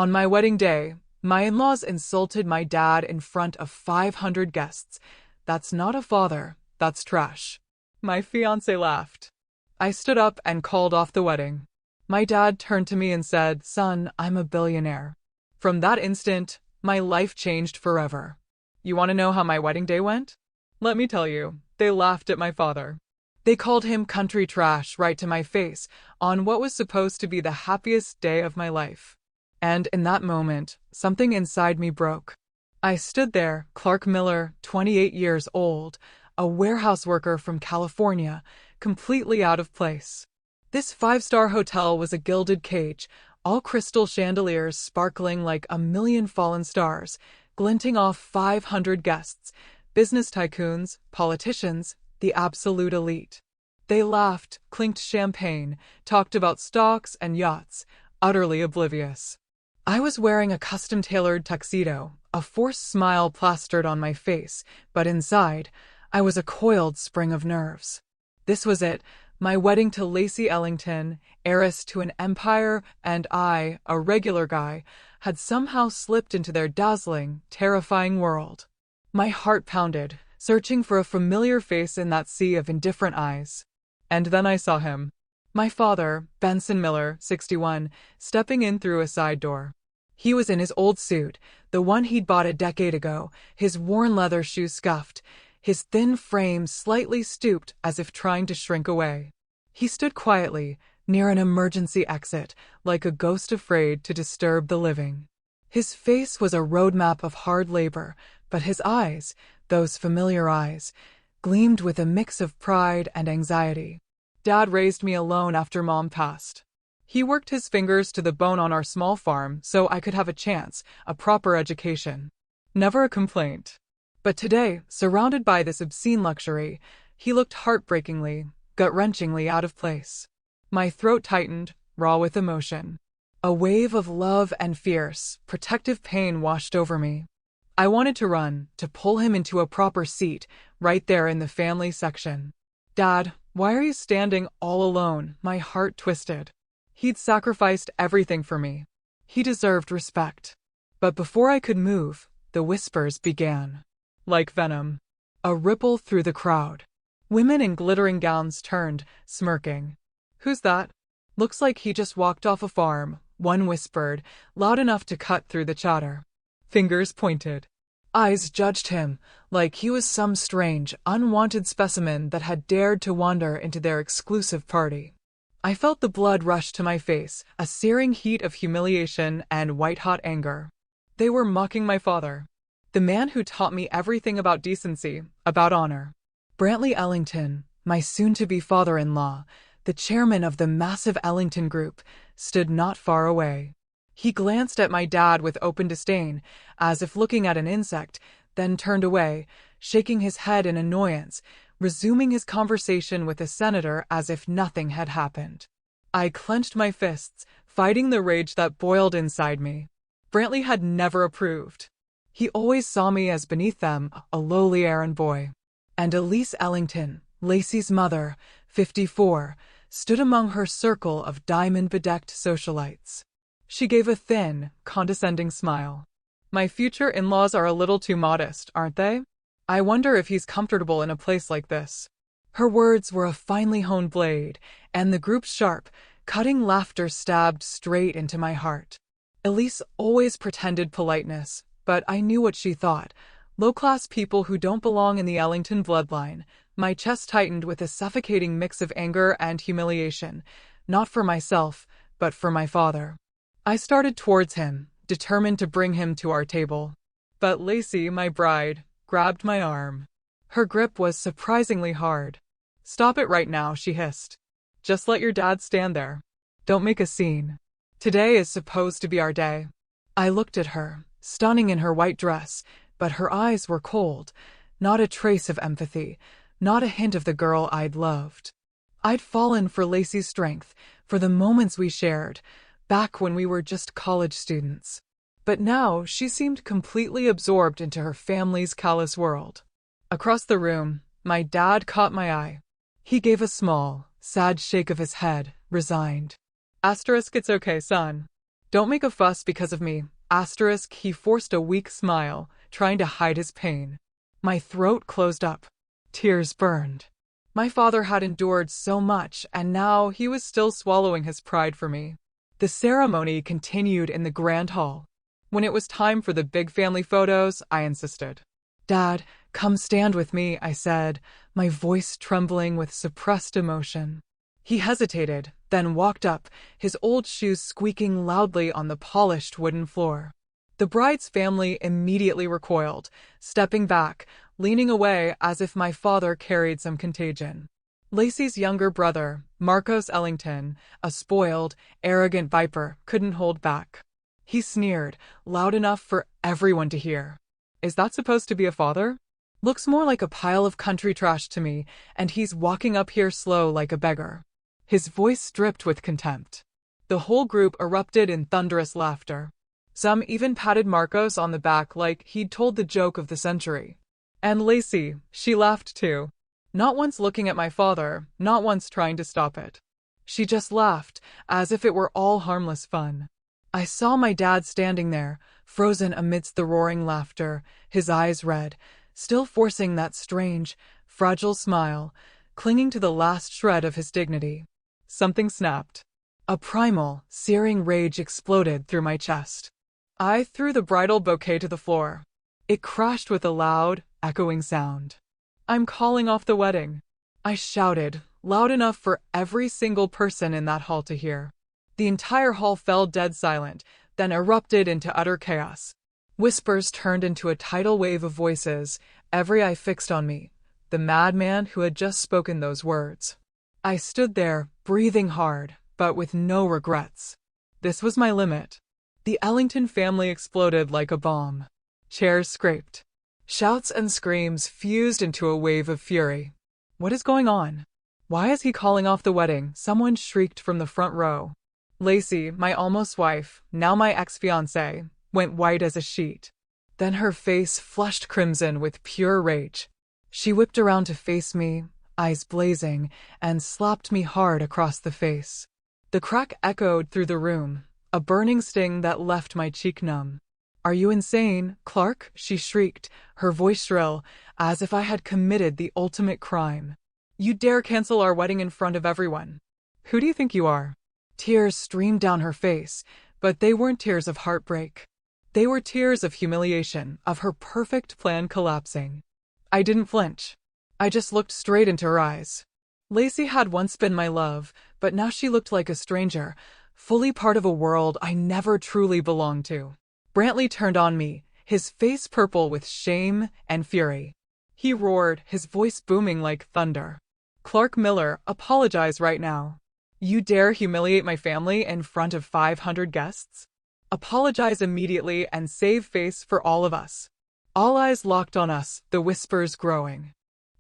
On my wedding day, my in-laws insulted my dad in front of 500 guests. That's not a father, that's trash. My fiancé laughed. I stood up and called off the wedding. My dad turned to me and said, "Son, I'm a billionaire." From that instant, my life changed forever. You want to know how my wedding day went? Let me tell you, they laughed at my father. They called him country trash right to my face on what was supposed to be the happiest day of my life. And in that moment, something inside me broke. I stood there, Clark Miller, 28 years old, a warehouse worker from California, completely out of place. This five-star hotel was a gilded cage, all crystal chandeliers sparkling like a million fallen stars, glinting off 500 guests, business tycoons, politicians, the absolute elite. They laughed, clinked champagne, talked about stocks and yachts, utterly oblivious. I was wearing a custom-tailored tuxedo, a forced smile plastered on my face, but inside, I was a coiled spring of nerves. This was it, my wedding to Lacey Ellington, heiress to an empire, and I, a regular guy, had somehow slipped into their dazzling, terrifying world. My heart pounded, searching for a familiar face in that sea of indifferent eyes. And then I saw him. My father, Benson Miller, 61, stepping in through a side door. He was in his old suit, the one he'd bought a decade ago, his worn leather shoes scuffed, his thin frame slightly stooped as if trying to shrink away. He stood quietly, near an emergency exit, like a ghost afraid to disturb the living. His face was a roadmap of hard labor, but his eyes, those familiar eyes, gleamed with a mix of pride and anxiety. Dad raised me alone after Mom passed. He worked his fingers to the bone on our small farm so I could have a chance, a proper education. Never a complaint. But today, surrounded by this obscene luxury, he looked heartbreakingly, gut-wrenchingly out of place. My throat tightened, raw with emotion. A wave of love and fierce, protective pain washed over me. I wanted to run, to pull him into a proper seat, right there in the family section. "Dad, why are you standing all alone?" My heart twisted. He'd sacrificed everything for me. He deserved respect. But before I could move, the whispers began. Like venom. A ripple through the crowd. Women in glittering gowns turned, smirking. "Who's that? Looks like he just walked off a farm," one whispered, loud enough to cut through the chatter. Fingers pointed. Eyes judged him, like he was some strange, unwanted specimen that had dared to wander into their exclusive party. I felt the blood rush to my face, a searing heat of humiliation and white-hot anger. They were mocking my father. The man who taught me everything about decency, about honor. Brantley Ellington, my soon-to-be father-in-law, the chairman of the massive Ellington Group, stood not far away. He glanced at my dad with open disdain, as if looking at an insect, then turned away, shaking his head in annoyance, resuming his conversation with the senator as if nothing had happened. I clenched my fists, fighting the rage that boiled inside me. Brantley had never approved. He always saw me as beneath them, a lowly errand boy. And Elise Ellington, Lacey's mother, 54, stood among her circle of diamond-bedecked socialites. She gave a thin, condescending smile. "My future in-laws are a little too modest, aren't they? I wonder if he's comfortable in a place like this." Her words were a finely honed blade, and the group's sharp, cutting laughter stabbed straight into my heart. Elise always pretended politeness, but I knew what she thought. Low-class people who don't belong in the Ellington bloodline. My chest tightened with a suffocating mix of anger and humiliation, not for myself, but for my father. I started towards him, determined to bring him to our table. But Lacey, my bride, grabbed my arm. Her grip was surprisingly hard. "Stop it right now," she hissed. "Just let your dad stand there. Don't make a scene. Today is supposed to be our day." I looked at her, stunning in her white dress, but her eyes were cold, not a trace of empathy, not a hint of the girl I'd loved. I'd fallen for Lacey's strength, for the moments we shared, back when we were just college students. But now she seemed completely absorbed into her family's callous world. Across the room, my dad caught my eye. He gave a small, sad shake of his head, resigned. "Asterisk, it's okay, son. Don't make a fuss because of me. Asterisk, he forced a weak smile, trying to hide his pain. My throat closed up. Tears burned. My father had endured so much, and now he was still swallowing his pride for me. The ceremony continued in the grand hall. When it was time for the big family photos, I insisted. Dad, come stand with me, I said, my voice trembling with suppressed emotion. He hesitated, then walked up, his old shoes squeaking loudly on the polished wooden floor. The bride's family immediately recoiled, stepping back, leaning away as if my father carried some contagion. Lacey's younger brother, Marcos Ellington, a spoiled, arrogant viper, couldn't hold back. He sneered, loud enough for everyone to hear. Is that supposed to be a father? Looks more like a pile of country trash to me, and he's walking up here slow like a beggar. His voice dripped with contempt. The whole group erupted in thunderous laughter. Some even patted Marcos on the back like he'd told the joke of the century. And Lacey, she laughed too. Not once looking at my father, not once trying to stop it. She just laughed, as if it were all harmless fun. I saw my dad standing there, frozen amidst the roaring laughter, his eyes red, still forcing that strange, fragile smile, clinging to the last shred of his dignity. Something snapped. A primal, searing rage exploded through my chest. I threw the bridal bouquet to the floor. It crashed with a loud, echoing sound. I'm calling off the wedding. I shouted, loud enough for every single person in that hall to hear. The entire hall fell dead silent, then erupted into utter chaos. Whispers turned into a tidal wave of voices, every eye fixed on me, the madman who had just spoken those words. I stood there, breathing hard, but with no regrets. This was my limit. The Ellington family exploded like a bomb. Chairs scraped. Shouts and screams fused into a wave of fury. What is going on? Why is he calling off the wedding? Someone shrieked from the front row. Lacey, my almost wife, now my ex-fiancée, went white as a sheet. Then her face flushed crimson with pure rage. She whipped around to face me, eyes blazing, and slapped me hard across the face. The crack echoed through the room, a burning sting that left my cheek numb. Are you insane, Clark? She shrieked, her voice shrill, as if I had committed the ultimate crime. You dare cancel our wedding in front of everyone. Who do you think you are? Tears streamed down her face, but they weren't tears of heartbreak. They were tears of humiliation, of her perfect plan collapsing. I didn't flinch. I just looked straight into her eyes. Lacey had once been my love, but now she looked like a stranger, fully part of a world I never truly belonged to. Brantley turned on me, his face purple with shame and fury. He roared, his voice booming like thunder. Clark Miller, apologize right now. You dare humiliate my family in front of 500 guests? Apologize immediately and save face for all of us. All eyes locked on us, the whispers growing.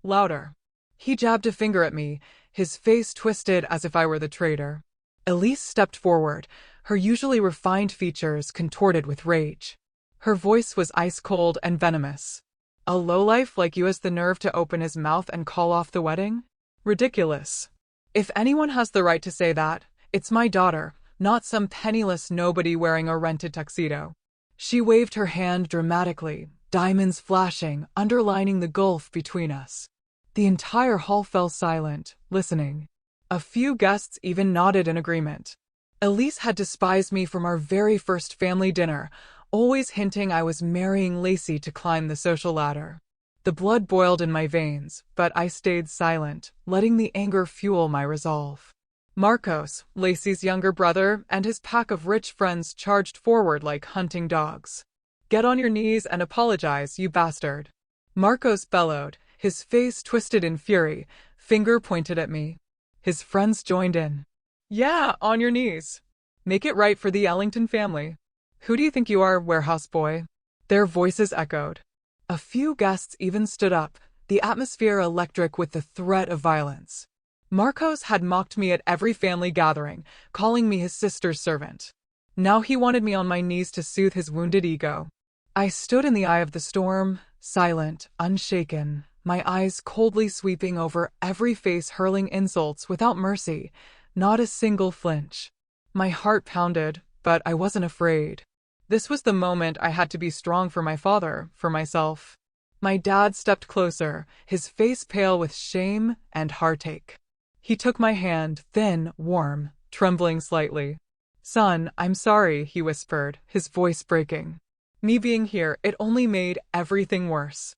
Louder. He jabbed a finger at me, his face twisted as if I were the traitor. Elise stepped forward, her usually refined features contorted with rage. Her voice was ice-cold and venomous. A lowlife like you has the nerve to open his mouth and call off the wedding? Ridiculous. If anyone has the right to say that, it's my daughter, not some penniless nobody wearing a rented tuxedo. She waved her hand dramatically, diamonds flashing, underlining the gulf between us. The entire hall fell silent, listening. A few guests even nodded in agreement. Elise had despised me from our very first family dinner, always hinting I was marrying Lacey to climb the social ladder. The blood boiled in my veins, but I stayed silent, letting the anger fuel my resolve. Marcos, Lacey's younger brother, and his pack of rich friends charged forward like hunting dogs. Get on your knees and apologize, you bastard. Marcos bellowed, his face twisted in fury, finger pointed at me. His friends joined in. Yeah, on your knees. Make it right for the Ellington family. Who do you think you are, warehouse boy? Their voices echoed. A few guests even stood up, the atmosphere electric with the threat of violence. Marcos had mocked me at every family gathering, calling me his sister's servant. Now he wanted me on my knees to soothe his wounded ego. I stood in the eye of the storm, silent, unshaken, my eyes coldly sweeping over every face hurling insults without mercy, not a single flinch. My heart pounded, but I wasn't afraid. This was the moment I had to be strong for my father, for myself. My dad stepped closer, his face pale with shame and heartache. He took my hand, thin, warm, trembling slightly. "Son, I'm sorry," he whispered, his voice breaking. "Me being here, it only made everything worse.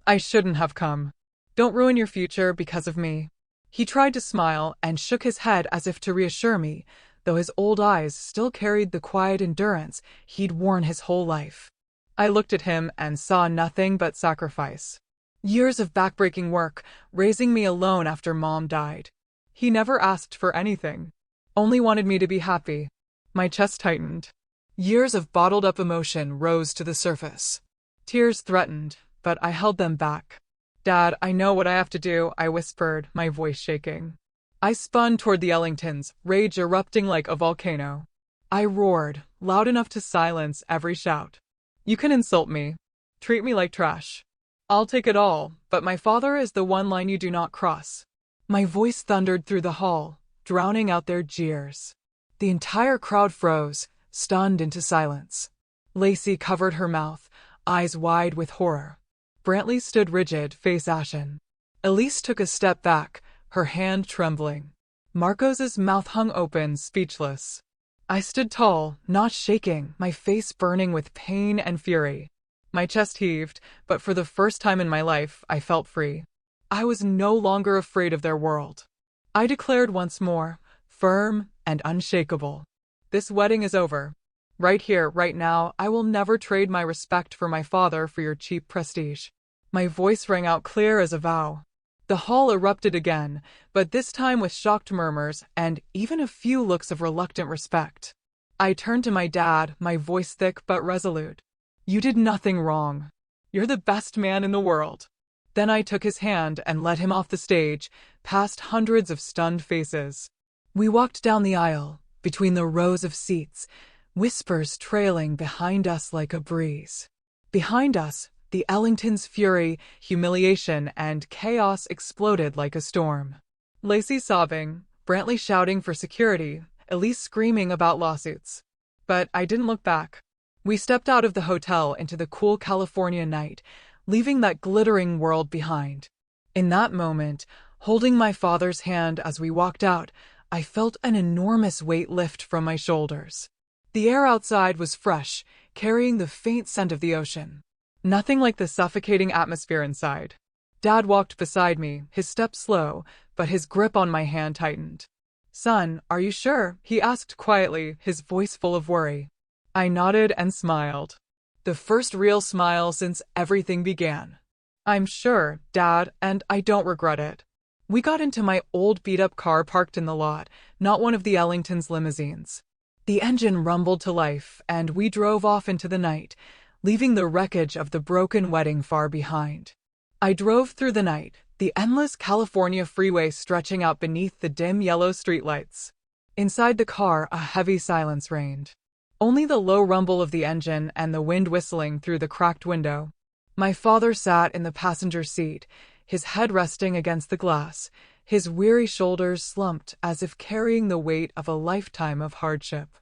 I shouldn't have come. Don't ruin your future because of me." He tried to smile and shook his head as if to reassure me, though his old eyes still carried the quiet endurance he'd worn his whole life. I looked at him and saw nothing but sacrifice. Years of backbreaking work, raising me alone after Mom died. He never asked for anything, only wanted me to be happy. My chest tightened. Years of bottled-up emotion rose to the surface. Tears threatened, but I held them back. "Dad, I know what I have to do," I whispered, my voice shaking. I spun toward the Ellingtons, rage erupting like a volcano. I roared, loud enough to silence every shout. "You can insult me, treat me like trash. I'll take it all, but my father is the one line you do not cross." My voice thundered through the hall, drowning out their jeers. The entire crowd froze, stunned into silence. Lacey covered her mouth, eyes wide with horror. Brantley stood rigid, face ashen. Elise took a step back, her hand trembling. Marcos's mouth hung open, speechless. I stood tall, not shaking, my face burning with pain and fury. My chest heaved, but for the first time in my life, I felt free. I was no longer afraid of their world. I declared once more, firm and unshakable. "This wedding is over. Right here, right now, I will never trade my respect for my father for your cheap prestige." My voice rang out clear as a vow. The hall erupted again, but this time with shocked murmurs and even a few looks of reluctant respect. I turned to my dad, my voice thick but resolute. "You did nothing wrong. You're the best man in the world." Then I took his hand and led him off the stage, past hundreds of stunned faces. We walked down the aisle, between the rows of seats, whispers trailing behind us like a breeze. Behind us, the Ellingtons' fury, humiliation, and chaos exploded like a storm. Lacey sobbing, Brantley shouting for security, Elise screaming about lawsuits. But I didn't look back. We stepped out of the hotel into the cool California night, leaving that glittering world behind. In that moment, holding my father's hand as we walked out, I felt an enormous weight lift from my shoulders. The air outside was fresh, carrying the faint scent of the ocean. Nothing like the suffocating atmosphere inside. Dad walked beside me, his step slow, but his grip on my hand tightened. "Son, are you sure?" he asked quietly, his voice full of worry. I nodded and smiled. The first real smile since everything began. "I'm sure, Dad, and I don't regret it." We got into my old beat-up car parked in the lot, not one of the Ellingtons' limousines. The engine rumbled to life, and we drove off into the night, leaving the wreckage of the broken wedding far behind. I drove through the night, the endless California freeway stretching out beneath the dim yellow streetlights. Inside the car, a heavy silence reigned. Only the low rumble of the engine and the wind whistling through the cracked window. My father sat in the passenger seat, his head resting against the glass, his weary shoulders slumped as if carrying the weight of a lifetime of hardship.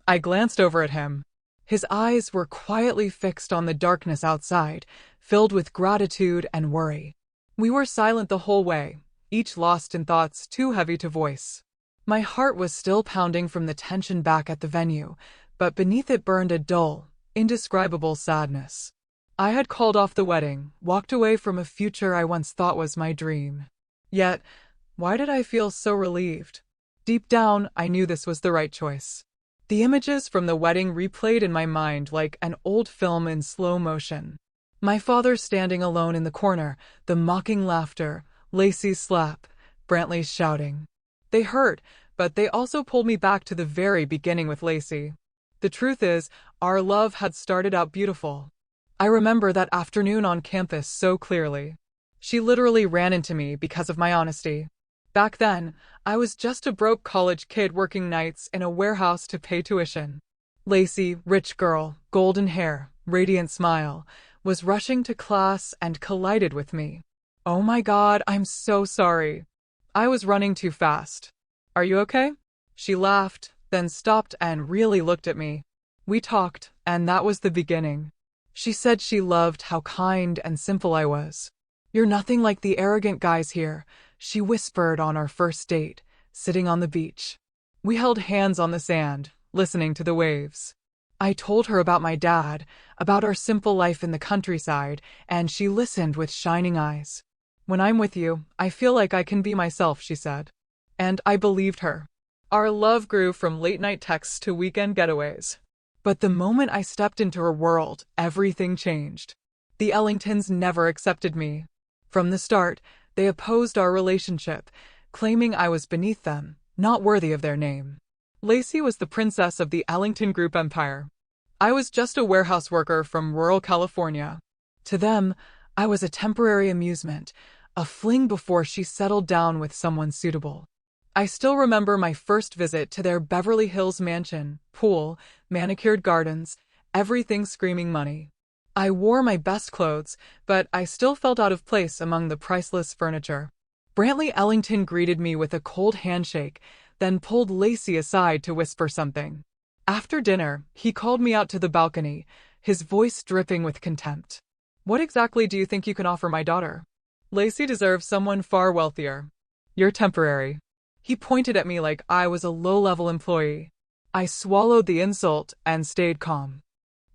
I glanced over at him. His eyes were quietly fixed on the darkness outside, filled with gratitude and worry. We were silent the whole way, each lost in thoughts too heavy to voice. My heart was still pounding from the tension back at the venue, but beneath it burned a dull, indescribable sadness. I had called off the wedding, walked away from a future I once thought was my dream. Yet, why did I feel so relieved? Deep down, I knew this was the right choice. The images from the wedding replayed in my mind like an old film in slow motion. My father standing alone in the corner, the mocking laughter, Lacey's slap, Brantley's shouting. They hurt, but they also pulled me back to the very beginning with Lacey. The truth is, our love had started out beautiful. I remember that afternoon on campus so clearly. She literally ran into me because of my honesty. Back then, I was just a broke college kid working nights in a warehouse to pay tuition. Lacey, rich girl, golden hair, radiant smile, was rushing to class and collided with me. "Oh my God, I'm so sorry. I was running too fast. Are you okay?" She laughed, then stopped and really looked at me. We talked, and that was the beginning. She said she loved how kind and simple I was. "You're nothing like the arrogant guys here," she whispered on our first date, sitting on the beach. We held hands on the sand, listening to the waves. I told her about my dad, about our simple life in the countryside, and she listened with shining eyes. "When I'm with you, I feel like I can be myself," she said. And I believed her. Our love grew from late-night texts to weekend getaways. But the moment I stepped into her world, everything changed. The Ellingtons never accepted me. From the start, they opposed our relationship, claiming I was beneath them, not worthy of their name. Lacey was the princess of the Ellington Group empire. I was just a warehouse worker from rural California. To them, I was a temporary amusement, a fling before she settled down with someone suitable. I still remember my first visit to their Beverly Hills mansion, pool, manicured gardens, everything screaming money. I wore my best clothes, but I still felt out of place among the priceless furniture. Brantley Ellington greeted me with a cold handshake, then pulled Lacey aside to whisper something. After dinner, he called me out to the balcony, his voice dripping with contempt. "What exactly do you think you can offer my daughter? Lacey deserves someone far wealthier. You're temporary." He pointed at me like I was a low-level employee. I swallowed the insult and stayed calm.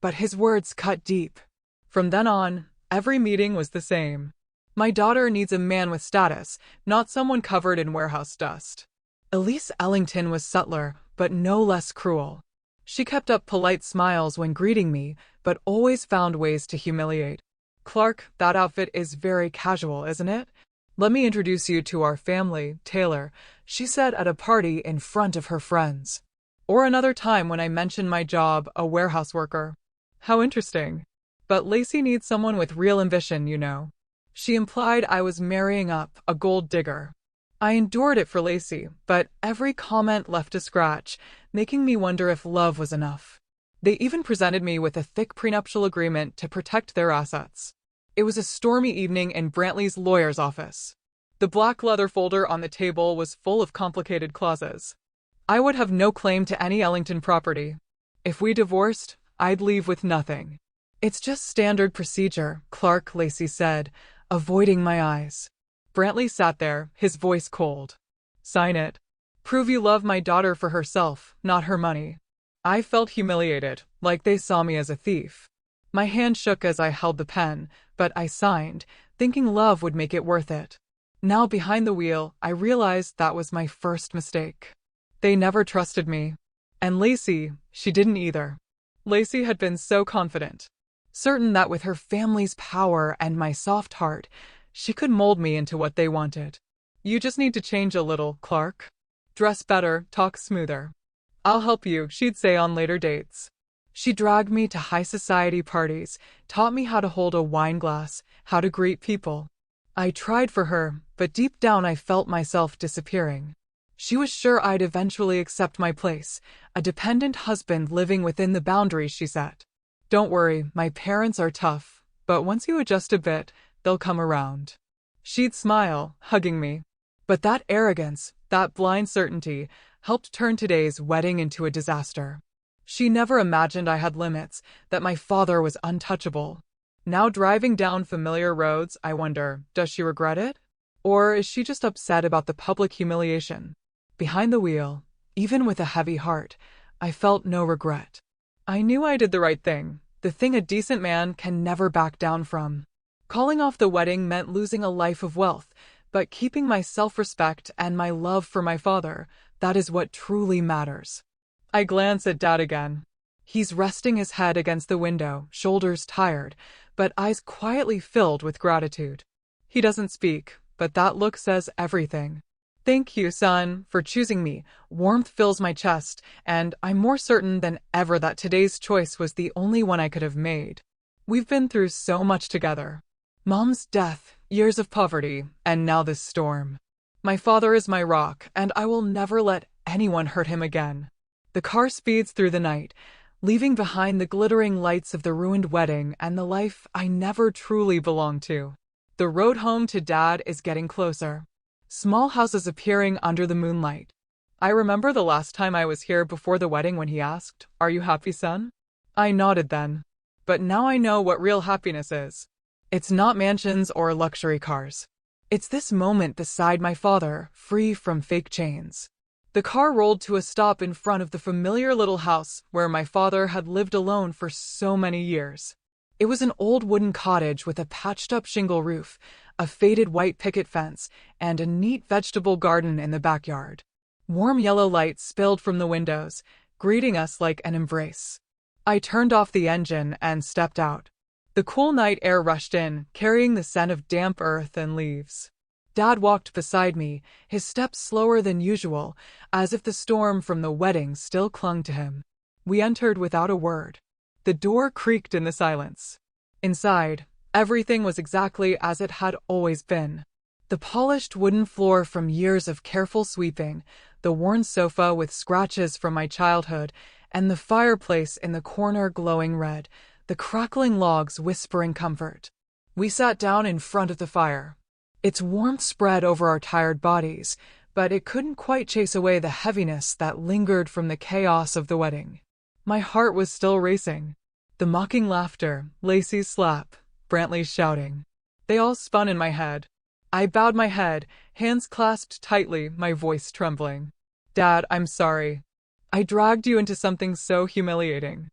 But his words cut deep. From then on, every meeting was the same. "My daughter needs a man with status, not someone covered in warehouse dust." Elise Ellington was subtler, but no less cruel. She kept up polite smiles when greeting me, but always found ways to humiliate. "Clark, that outfit is very casual, isn't it? Let me introduce you to our family, Taylor," she said at a party in front of her friends. Or another time when I mentioned my job, a warehouse worker. "How interesting. But Lacey needs someone with real ambition, you know." She implied I was marrying up a gold digger. I endured it for Lacey, but every comment left a scratch, making me wonder if love was enough. They even presented me with a thick prenuptial agreement to protect their assets. It was a stormy evening in Brantley's lawyer's office. The black leather folder on the table was full of complicated clauses. I would have no claim to any Ellington property. If we divorced, I'd leave with nothing. "It's just standard procedure," Clark, Lacey said, avoiding my eyes. Brantley sat there, his voice cold. "Sign it. Prove you love my daughter for herself, not her money." I felt humiliated, like they saw me as a thief. My hand shook as I held the pen, but I signed, thinking love would make it worth it. Now behind the wheel, I realized that was my first mistake. They never trusted me. And Lacey, she didn't either. Lacey had been so confident, certain that with her family's power and my soft heart, she could mold me into what they wanted. "You just need to change a little, Clark. Dress better, talk smoother. I'll help you," she'd say on later dates. She dragged me to high society parties, taught me how to hold a wine glass, how to greet people. I tried for her, but deep down I felt myself disappearing. She was sure I'd eventually accept my place, a dependent husband living within the boundaries she set. "Don't worry, my parents are tough, but once you adjust a bit, they'll come around." She'd smile, hugging me. But that arrogance, that blind certainty, helped turn today's wedding into a disaster. She never imagined I had limits, that my father was untouchable. Now driving down familiar roads, I wonder, does she regret it? Or is she just upset about the public humiliation? Behind the wheel, even with a heavy heart, I felt no regret. I knew I did the right thing, the thing a decent man can never back down from. Calling off the wedding meant losing a life of wealth, but keeping my self-respect and my love for my father, that is what truly matters. I glance at Dad again. He's resting his head against the window, shoulders tired, but eyes quietly filled with gratitude. He doesn't speak, but that look says everything. "Thank you, son, for choosing me." Warmth fills my chest, and I'm more certain than ever that today's choice was the only one I could have made. We've been through so much together. Mom's death, years of poverty, and now this storm. My father is my rock, and I will never let anyone hurt him again. The car speeds through the night, leaving behind the glittering lights of the ruined wedding and the life I never truly belonged to. The road home to Dad is getting closer. Small houses appearing under the moonlight. I remember the last time I was here before the wedding when he asked, "Are you happy, son?" I nodded then. But now I know what real happiness is. It's not mansions or luxury cars. It's this moment beside my father, free from fake chains. The car rolled to a stop in front of the familiar little house where my father had lived alone for so many years. It was an old wooden cottage with a patched-up shingle roof, a faded white picket fence, and a neat vegetable garden in the backyard. Warm yellow light spilled from the windows, greeting us like an embrace. I turned off the engine and stepped out. The cool night air rushed in, carrying the scent of damp earth and leaves. Dad walked beside me, his steps slower than usual, as if the storm from the wedding still clung to him. We entered without a word. The door creaked in the silence. Inside, everything was exactly as it had always been. The polished wooden floor from years of careful sweeping, the worn sofa with scratches from my childhood, and the fireplace in the corner glowing red, the crackling logs whispering comfort. We sat down in front of the fire. Its warmth spread over our tired bodies, but it couldn't quite chase away the heaviness that lingered from the chaos of the wedding. My heart was still racing. The mocking laughter, Lacey's slap, Brantley's shouting. They all spun in my head. I bowed my head, hands clasped tightly, my voice trembling. Dad, I'm sorry. I dragged you into something so humiliating.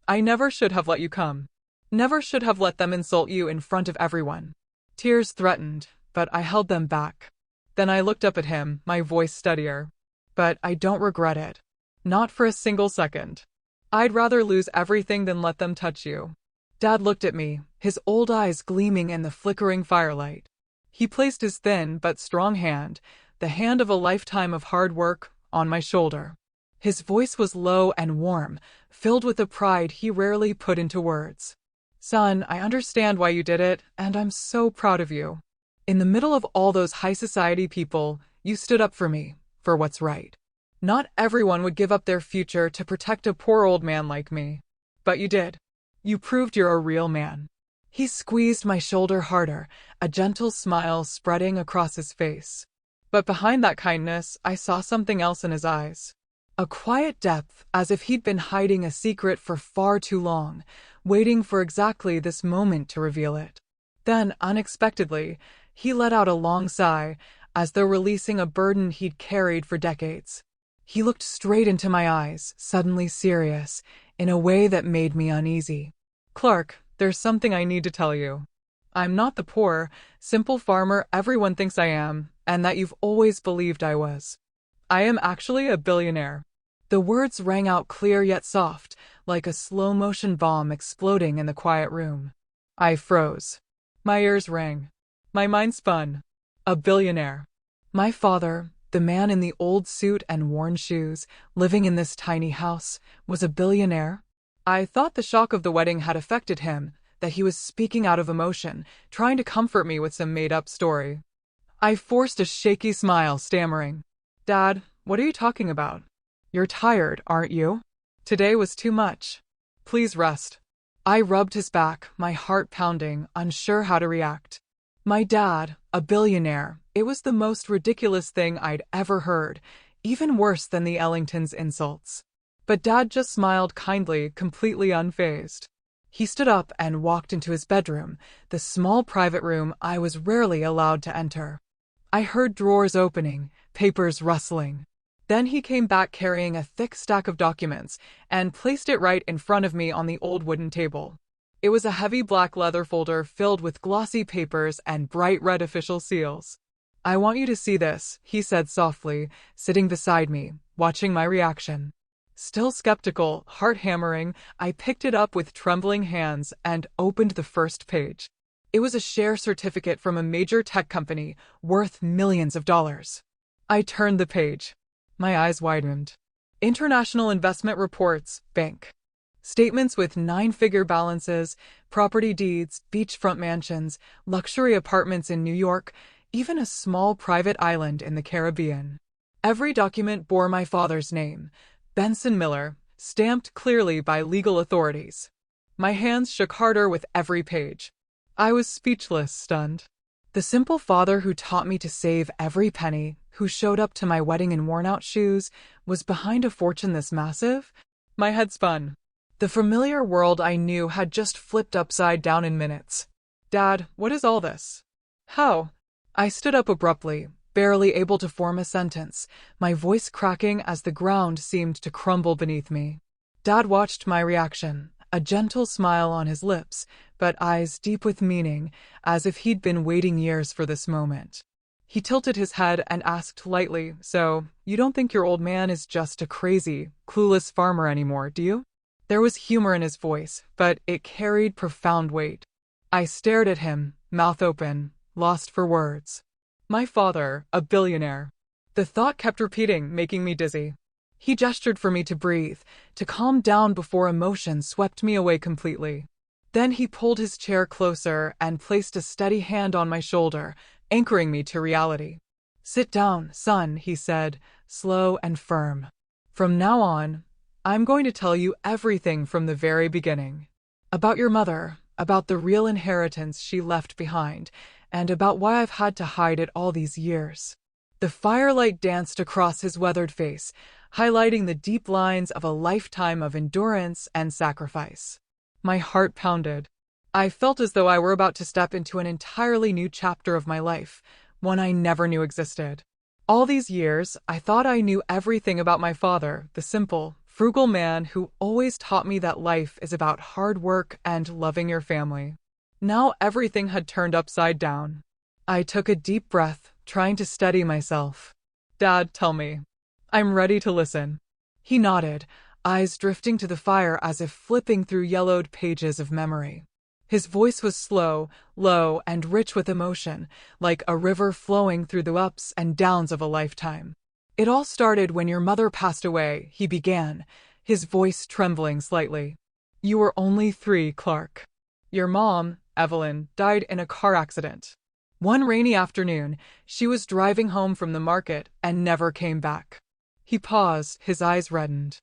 I never should have let you come. Never should have let them insult you in front of everyone. Tears threatened, but I held them back. Then I looked up at him, my voice steadier. But I don't regret it. Not for a single second. I'd rather lose everything than let them touch you. Dad looked at me, his old eyes gleaming in the flickering firelight. He placed his thin but strong hand, the hand of a lifetime of hard work, on my shoulder. His voice was low and warm, filled with a pride he rarely put into words. Son, I understand why you did it, and I'm so proud of you. In the middle of all those high society people, you stood up for me, for what's right. Not everyone would give up their future to protect a poor old man like me. But you did. You proved you're a real man. He squeezed my shoulder harder, a gentle smile spreading across his face. But behind that kindness, I saw something else in his eyes. A quiet depth, as if he'd been hiding a secret for far too long, waiting for exactly this moment to reveal it. Then, unexpectedly, he let out a long sigh, as though releasing a burden he'd carried for decades. He looked straight into my eyes, suddenly serious, in a way that made me uneasy. Clark, there's something I need to tell you. I'm not the poor, simple farmer everyone thinks I am, and that you've always believed I was. I am actually a billionaire. The words rang out clear yet soft, like a slow-motion bomb exploding in the quiet room. I froze. My ears rang. My mind spun. A billionaire. My father, the man in the old suit and worn shoes, living in this tiny house, was a billionaire? I thought the shock of the wedding had affected him, that he was speaking out of emotion, trying to comfort me with some made-up story. I forced a shaky smile, stammering, Dad, what are you talking about? You're tired, aren't you? Today was too much. Please rest. I rubbed his back, my heart pounding, unsure how to react. My dad, a billionaire, it was the most ridiculous thing I'd ever heard, even worse than the Ellingtons' insults. But Dad just smiled kindly, completely unfazed. He stood up and walked into his bedroom, the small private room I was rarely allowed to enter. I heard drawers opening, papers rustling. Then he came back carrying a thick stack of documents and placed it right in front of me on the old wooden table. It was a heavy black leather folder filled with glossy papers and bright red official seals. I want you to see this, he said softly, sitting beside me, watching my reaction. Still skeptical, heart hammering, I picked it up with trembling hands and opened the first page. It was a share certificate from a major tech company, worth millions of dollars. I turned the page. My eyes widened. International investment reports, bank. Statements with 9-figure balances, property deeds, beachfront mansions, luxury apartments in New York, even a small private island in the Caribbean. Every document bore my father's name, Benson Miller, stamped clearly by legal authorities. My hands shook harder with every page. I was speechless, stunned. The simple father who taught me to save every penny, who showed up to my wedding in worn-out shoes, was behind a fortune this massive? My head spun. The familiar world I knew had just flipped upside down in minutes. Dad, what is all this? How? I stood up abruptly, barely able to form a sentence, my voice cracking as the ground seemed to crumble beneath me. Dad watched my reaction, a gentle smile on his lips, but eyes deep with meaning, as if he'd been waiting years for this moment. He tilted his head and asked lightly, "So, you don't think your old man is just a crazy, clueless farmer anymore, do you?" There was humor in his voice, but it carried profound weight. I stared at him, mouth open, lost for words. My father, a billionaire. The thought kept repeating, making me dizzy. He gestured for me to breathe, to calm down before emotion swept me away completely. Then he pulled his chair closer and placed a steady hand on my shoulder, anchoring me to reality. "Sit down, son," he said, slow and firm. "From now on, I'm going to tell you everything from the very beginning. About your mother, about the real inheritance she left behind, and about why I've had to hide it all these years." The firelight danced across his weathered face, highlighting the deep lines of a lifetime of endurance and sacrifice. My heart pounded. I felt as though I were about to step into an entirely new chapter of my life, one I never knew existed. All these years, I thought I knew everything about my father, the simple, frugal man who always taught me that life is about hard work and loving your family. Now everything had turned upside down. I took a deep breath, trying to steady myself. "Dad, tell me. I'm ready to listen." He nodded, eyes drifting to the fire as if flipping through yellowed pages of memory. His voice was slow, low, and rich with emotion, like a river flowing through the ups and downs of a lifetime. "It all started when your mother passed away," he began, his voice trembling slightly. "You were only 3, Clark. Your mom, Evelyn, died in a car accident. One rainy afternoon, she was driving home from the market and never came back." He paused, his eyes reddened.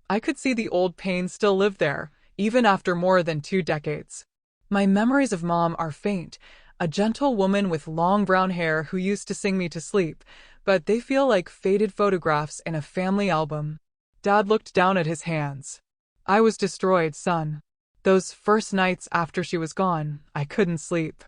I could see the old pain still lived there, even after more than 2 decades. My memories of Mom are faint, a gentle woman with long brown hair who used to sing me to sleep, but they feel like faded photographs in a family album. Dad looked down at his hands. "I was destroyed, son. Those first nights after she was gone, I couldn't sleep.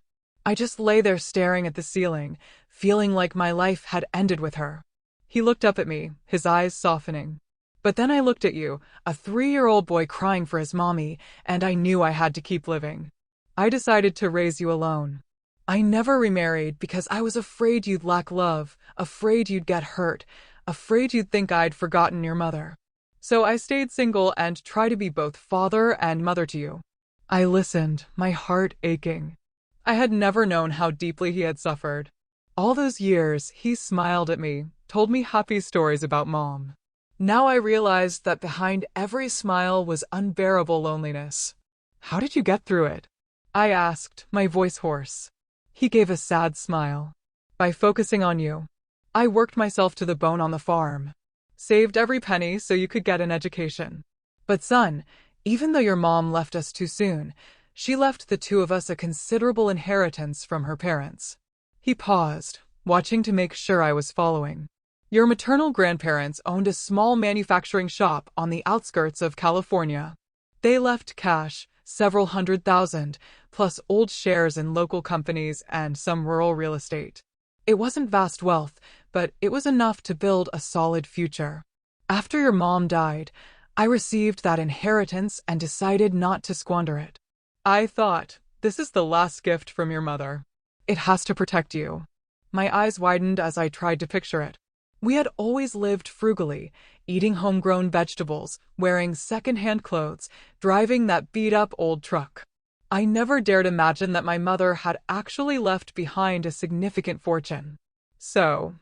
I just lay there staring at the ceiling, feeling like my life had ended with her." He looked up at me, his eyes softening. "But then I looked at you, a 3-year-old boy crying for his mommy, and I knew I had to keep living. I decided to raise you alone. I never remarried because I was afraid you'd lack love, afraid you'd get hurt, afraid you'd think I'd forgotten your mother. So I stayed single and tried to be both father and mother to you." I listened, my heart aching. I had never known how deeply he had suffered. All those years, he smiled at me, told me happy stories about Mom. Now I realized that behind every smile was unbearable loneliness. "How did you get through it?" I asked, my voice hoarse. He gave a sad smile. "By focusing on you. I worked myself to the bone on the farm. Saved every penny so you could get an education. But son, even though your mom left us too soon, she left the 2 of us a considerable inheritance from her parents." He paused, watching to make sure I was following. "Your maternal grandparents owned a small manufacturing shop on the outskirts of California. They left cash, several $100,000, plus old shares in local companies and some rural real estate. It wasn't vast wealth, but it was enough to build a solid future. After your mom died, I received that inheritance and decided not to squander it. I thought, this is the last gift from your mother. It has to protect you." My eyes widened as I tried to picture it. We had always lived frugally, eating homegrown vegetables, wearing second-hand clothes, driving that beat-up old truck. I never dared imagine that my mother had actually left behind a significant fortune. "So,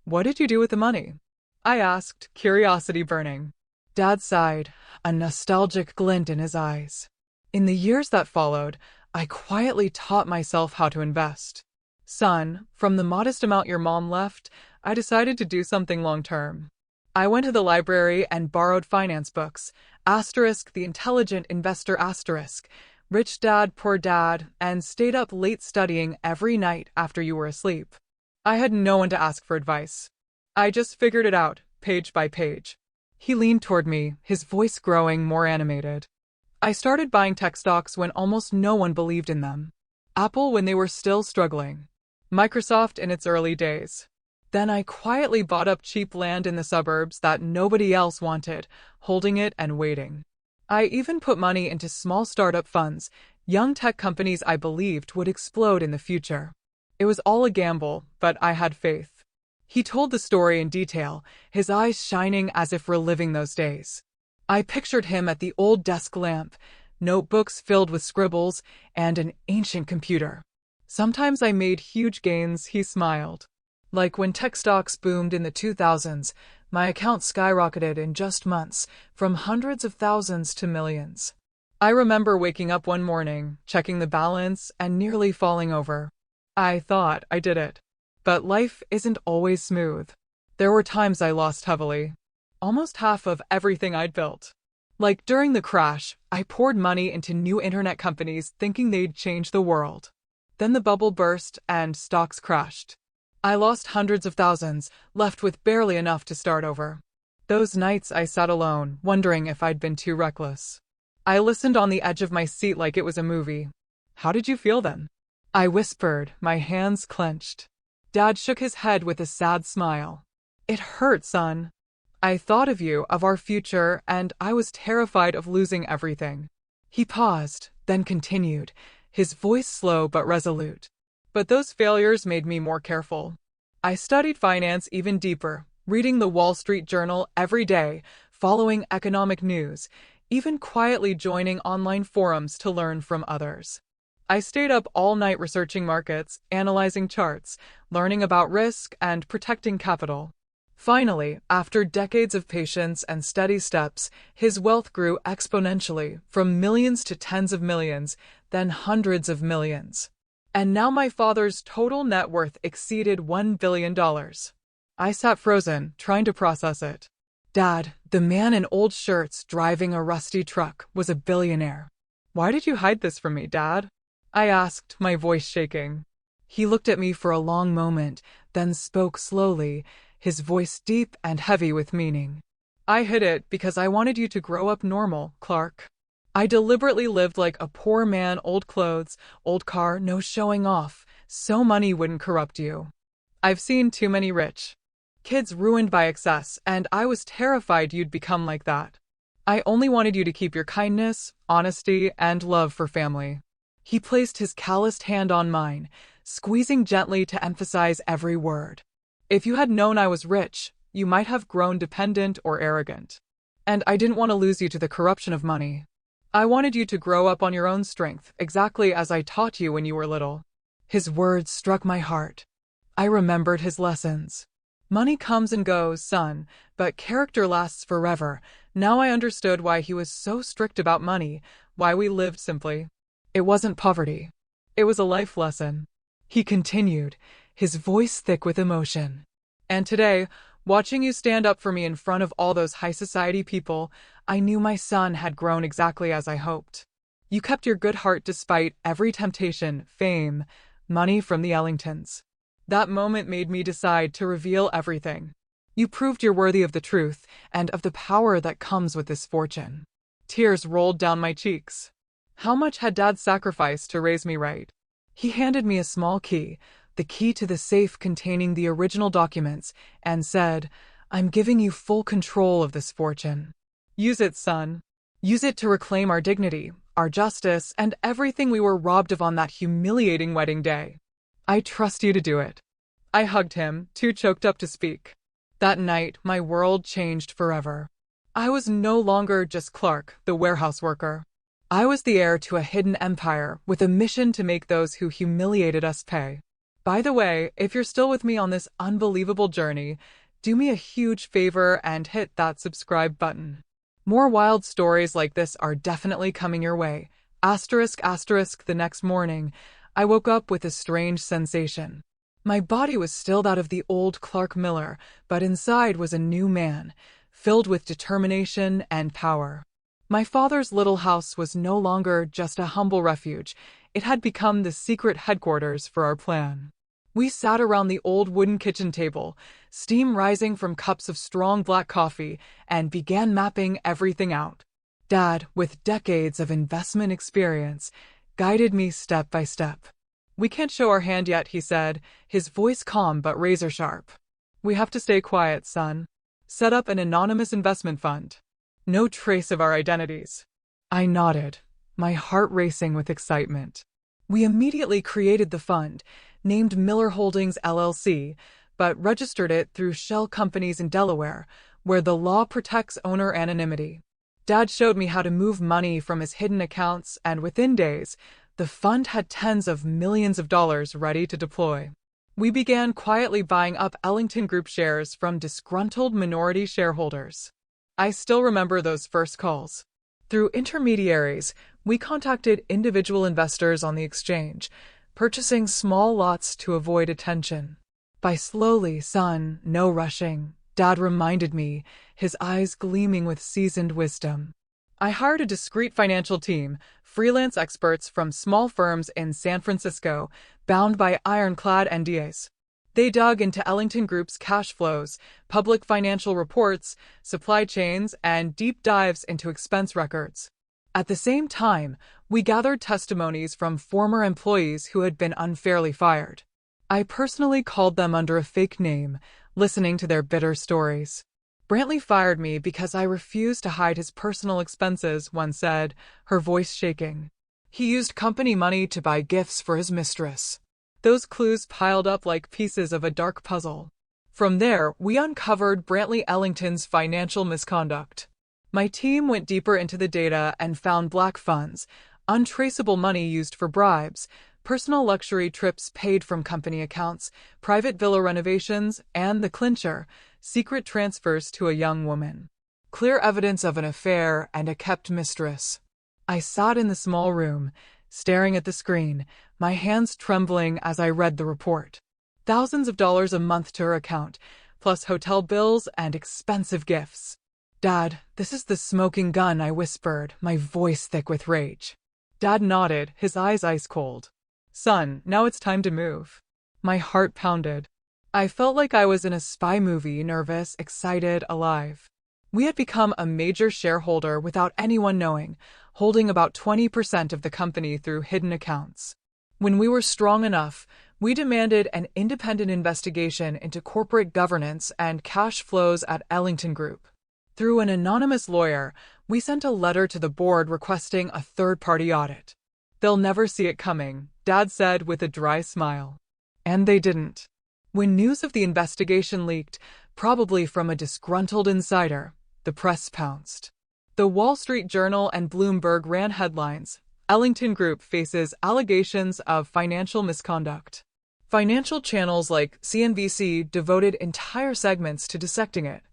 what did you do with the money?" I asked, curiosity burning. Dad sighed, a nostalgic glint in his eyes. "In the years that followed, I quietly taught myself how to invest. Son, from the modest amount your mom left, I decided to do something long-term. I went to the library and borrowed finance books, *The Intelligent Investor*, Rich dad, poor dad, and stayed up late studying every night after you were asleep. I had no one to ask for advice. I just figured it out, page by page. He leaned toward me, his voice growing more animated. I started buying tech stocks when almost no one believed in them. Apple when they were still struggling. Microsoft in its early days. Then I quietly bought up cheap land in the suburbs that nobody else wanted, holding it and waiting. I even put money into small startup funds, young tech companies I believed would explode in the future. It was all a gamble, but I had faith. He told the story in detail, his eyes shining as if reliving those days. I pictured him at the old desk lamp, notebooks filled with scribbles, and an ancient computer. Sometimes I made huge gains, he smiled. Like when tech stocks boomed in the 2000s, my account skyrocketed in just months, from hundreds of thousands to millions. I remember waking up one morning, checking the balance, and nearly falling over. I thought I did it. But life isn't always smooth. There were times I lost heavily. Almost half of everything I'd built. Like during the crash, I poured money into new internet companies thinking they'd change the world. Then the bubble burst and stocks crashed. I lost hundreds of thousands, left with barely enough to start over. Those nights I sat alone, wondering if I'd been too reckless. I listened on the edge of my seat like it was a movie. How did you feel then? I whispered, my hands clenched. Dad shook his head with a sad smile. It hurt, son. I thought of you, of our future, and I was terrified of losing everything. He paused, then continued, his voice slow but resolute. But those failures made me more careful. I studied finance even deeper, reading the Wall Street Journal every day, following economic news, even quietly joining online forums to learn from others. I stayed up all night researching markets, analyzing charts, learning about risk, and protecting capital. Finally, after decades of patience and steady steps, his wealth grew exponentially, from millions to tens of millions, then hundreds of millions. And now my father's total net worth exceeded $1 billion. I sat frozen, trying to process it. Dad, the man in old shirts driving a rusty truck, was a billionaire. Why did you hide this from me, Dad? I asked, my voice shaking. He looked at me for a long moment, then spoke slowly, his voice deep and heavy with meaning. I hid it because I wanted you to grow up normal, Clark. I deliberately lived like a poor man, old clothes, old car, no showing off, so money wouldn't corrupt you. I've seen too many rich kids ruined by excess, and I was terrified you'd become like that. I only wanted you to keep your kindness, honesty, and love for family. He placed his calloused hand on mine, squeezing gently to emphasize every word. If you had known I was rich, you might have grown dependent or arrogant. And I didn't want to lose you to the corruption of money. I wanted you to grow up on your own strength, exactly as I taught you when you were little. His words struck my heart. I remembered his lessons. Money comes and goes, son, but character lasts forever. Now I understood why he was so strict about money, why we lived simply. It wasn't poverty. It was a life lesson. He continued, his voice thick with emotion. And today, watching you stand up for me in front of all those high society people, I knew my son had grown exactly as I hoped. You kept your good heart despite every temptation, fame, money from the Ellingtons. That moment made me decide to reveal everything. You proved you're worthy of the truth and of the power that comes with this fortune. Tears rolled down my cheeks. How much had Dad sacrificed to raise me right? He handed me a small key, the key to the safe containing the original documents, and said, I'm giving you full control of this fortune. Use it, son. Use it to reclaim our dignity, our justice, and everything we were robbed of on that humiliating wedding day. I trust you to do it. I hugged him, too choked up to speak. That night, my world changed forever. I was no longer just Clark, the warehouse worker. I was the heir to a hidden empire with a mission to make those who humiliated us pay. By the way, if you're still with me on this unbelievable journey, do me a huge favor and hit that subscribe button. More wild stories like this are definitely coming your way. Asterisk, asterisk, the next morning, I woke up with a strange sensation. My body was still that of the old Clark Miller, but inside was a new man, filled with determination and power. My father's little house was no longer just a humble refuge. It had become the secret headquarters for our plan. We sat around the old wooden kitchen table, steam rising from cups of strong black coffee, and began mapping everything out. Dad, with decades of investment experience, guided me step by step. "We can't show our hand yet," he said, his voice calm but razor-sharp. "We have to stay quiet, son. Set up an anonymous investment fund. No trace of our identities." I nodded, my heart racing with excitement. We immediately created the fund, named Miller Holdings LLC, but registered it through shell companies in Delaware, where the law protects owner anonymity. Dad showed me how to move money from his hidden accounts, and within days, the fund had tens of millions of dollars ready to deploy. We began quietly buying up Ellington Group shares from disgruntled minority shareholders. I still remember those first calls. Through intermediaries, we contacted individual investors on the exchange, purchasing small lots to avoid attention. "Buy slowly, son, no rushing," Dad reminded me, his eyes gleaming with seasoned wisdom. I hired a discreet financial team, freelance experts from small firms in San Francisco, bound by ironclad NDAs. They dug into Ellington Group's cash flows, public financial reports, supply chains, and deep dives into expense records. At the same time, we gathered testimonies from former employees who had been unfairly fired. I personally called them under a fake name, listening to their bitter stories. "Brantley fired me because I refused to hide his personal expenses," one said, her voice shaking. "He used company money to buy gifts for his mistress." Those clues piled up like pieces of a dark puzzle. From there, we uncovered Brantley Ellington's financial misconduct. My team went deeper into the data and found black funds, untraceable money used for bribes, personal luxury trips paid from company accounts, private villa renovations, and the clincher, secret transfers to a young woman. Clear evidence of an affair and a kept mistress. I sat in the small room, staring at the screen, my hands trembling as I read the report. Thousands of dollars a month to her account, plus hotel bills and expensive gifts. "Dad, this is the smoking gun," I whispered, my voice thick with rage. Dad nodded, his eyes ice cold. "Son, now it's time to move." My heart pounded. I felt like I was in a spy movie, nervous, excited, alive. We had become a major shareholder without anyone knowing, holding about 20% of the company through hidden accounts. When we were strong enough, we demanded an independent investigation into corporate governance and cash flows at Ellington Group. Through an anonymous lawyer, we sent a letter to the board requesting a third-party audit. "They'll never see it coming," Dad said with a dry smile. And they didn't. When news of the investigation leaked, probably from a disgruntled insider, the press pounced. The Wall Street Journal and Bloomberg ran headlines: "Ellington Group faces allegations of financial misconduct." Financial channels like CNBC devoted entire segments to dissecting it.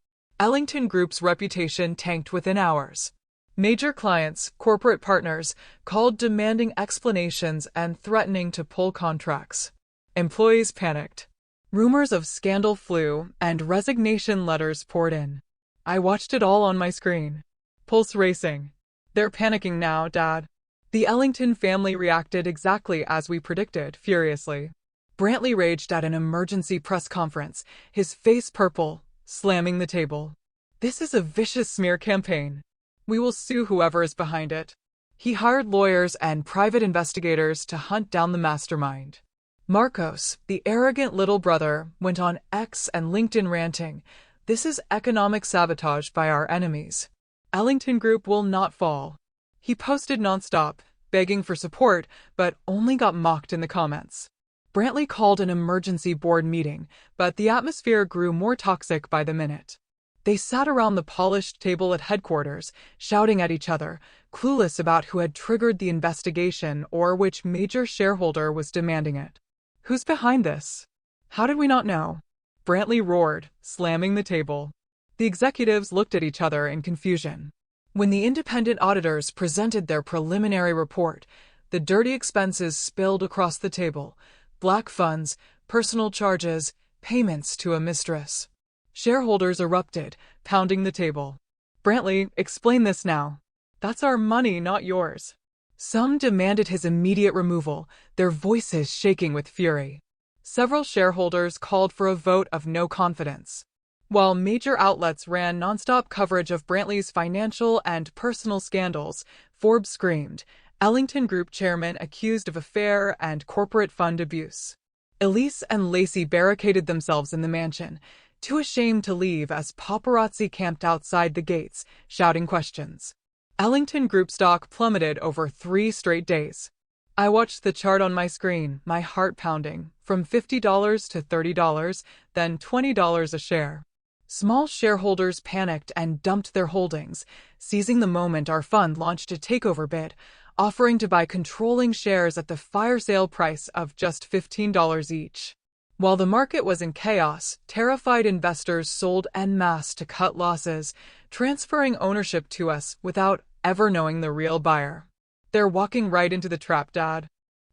Ellington Group's reputation tanked within hours. Major clients, corporate partners, called demanding explanations and threatening to pull contracts. Employees panicked. Rumors of scandal flew, and resignation letters poured in. I watched it all on my screen. Pulse racing. "They're panicking now, Dad." The Ellington family reacted exactly as we predicted, furiously. Brantley raged at an emergency press conference, his face purple, slamming the table. "This is a vicious smear campaign. We will sue whoever is behind it." He hired lawyers and private investigators to hunt down the mastermind. Marcos, the arrogant little brother, went on X and LinkedIn ranting, "This is economic sabotage by our enemies. Ellington Group will not fall." He posted nonstop, begging for support, but only got mocked in the comments. Brantley called an emergency board meeting, but the atmosphere grew more toxic by the minute. They sat around the polished table at headquarters, shouting at each other, clueless about who had triggered the investigation or which major shareholder was demanding it. "Who's behind this? How did we not know?" Brantley roared, slamming the table. The executives looked at each other in confusion. When the independent auditors presented their preliminary report, the dirty expenses spilled across the table: black funds, personal charges, payments to a mistress. Shareholders erupted, pounding the table. "Brantley, explain this now." That's our money, not yours. Some demanded his immediate removal, their voices shaking with fury. Several shareholders called for a vote of no confidence. While major outlets ran nonstop coverage of Brantley's financial and personal scandals, Forbes screamed, Ellington Group chairman accused of affair and corporate fund abuse. Elise and Lacey barricaded themselves in the mansion, too ashamed to leave as paparazzi camped outside the gates, shouting questions. Ellington Group stock plummeted over 3 straight days. I watched the chart on my screen, my heart pounding, from $50 to $30, then $20 a share. Small shareholders panicked and dumped their holdings, seizing the moment our fund launched a takeover bid, offering to buy controlling shares at the fire sale price of just $15 each. While the market was in chaos, terrified investors sold en masse to cut losses, transferring ownership to us without ever knowing the real buyer. They're walking right into the trap, Dad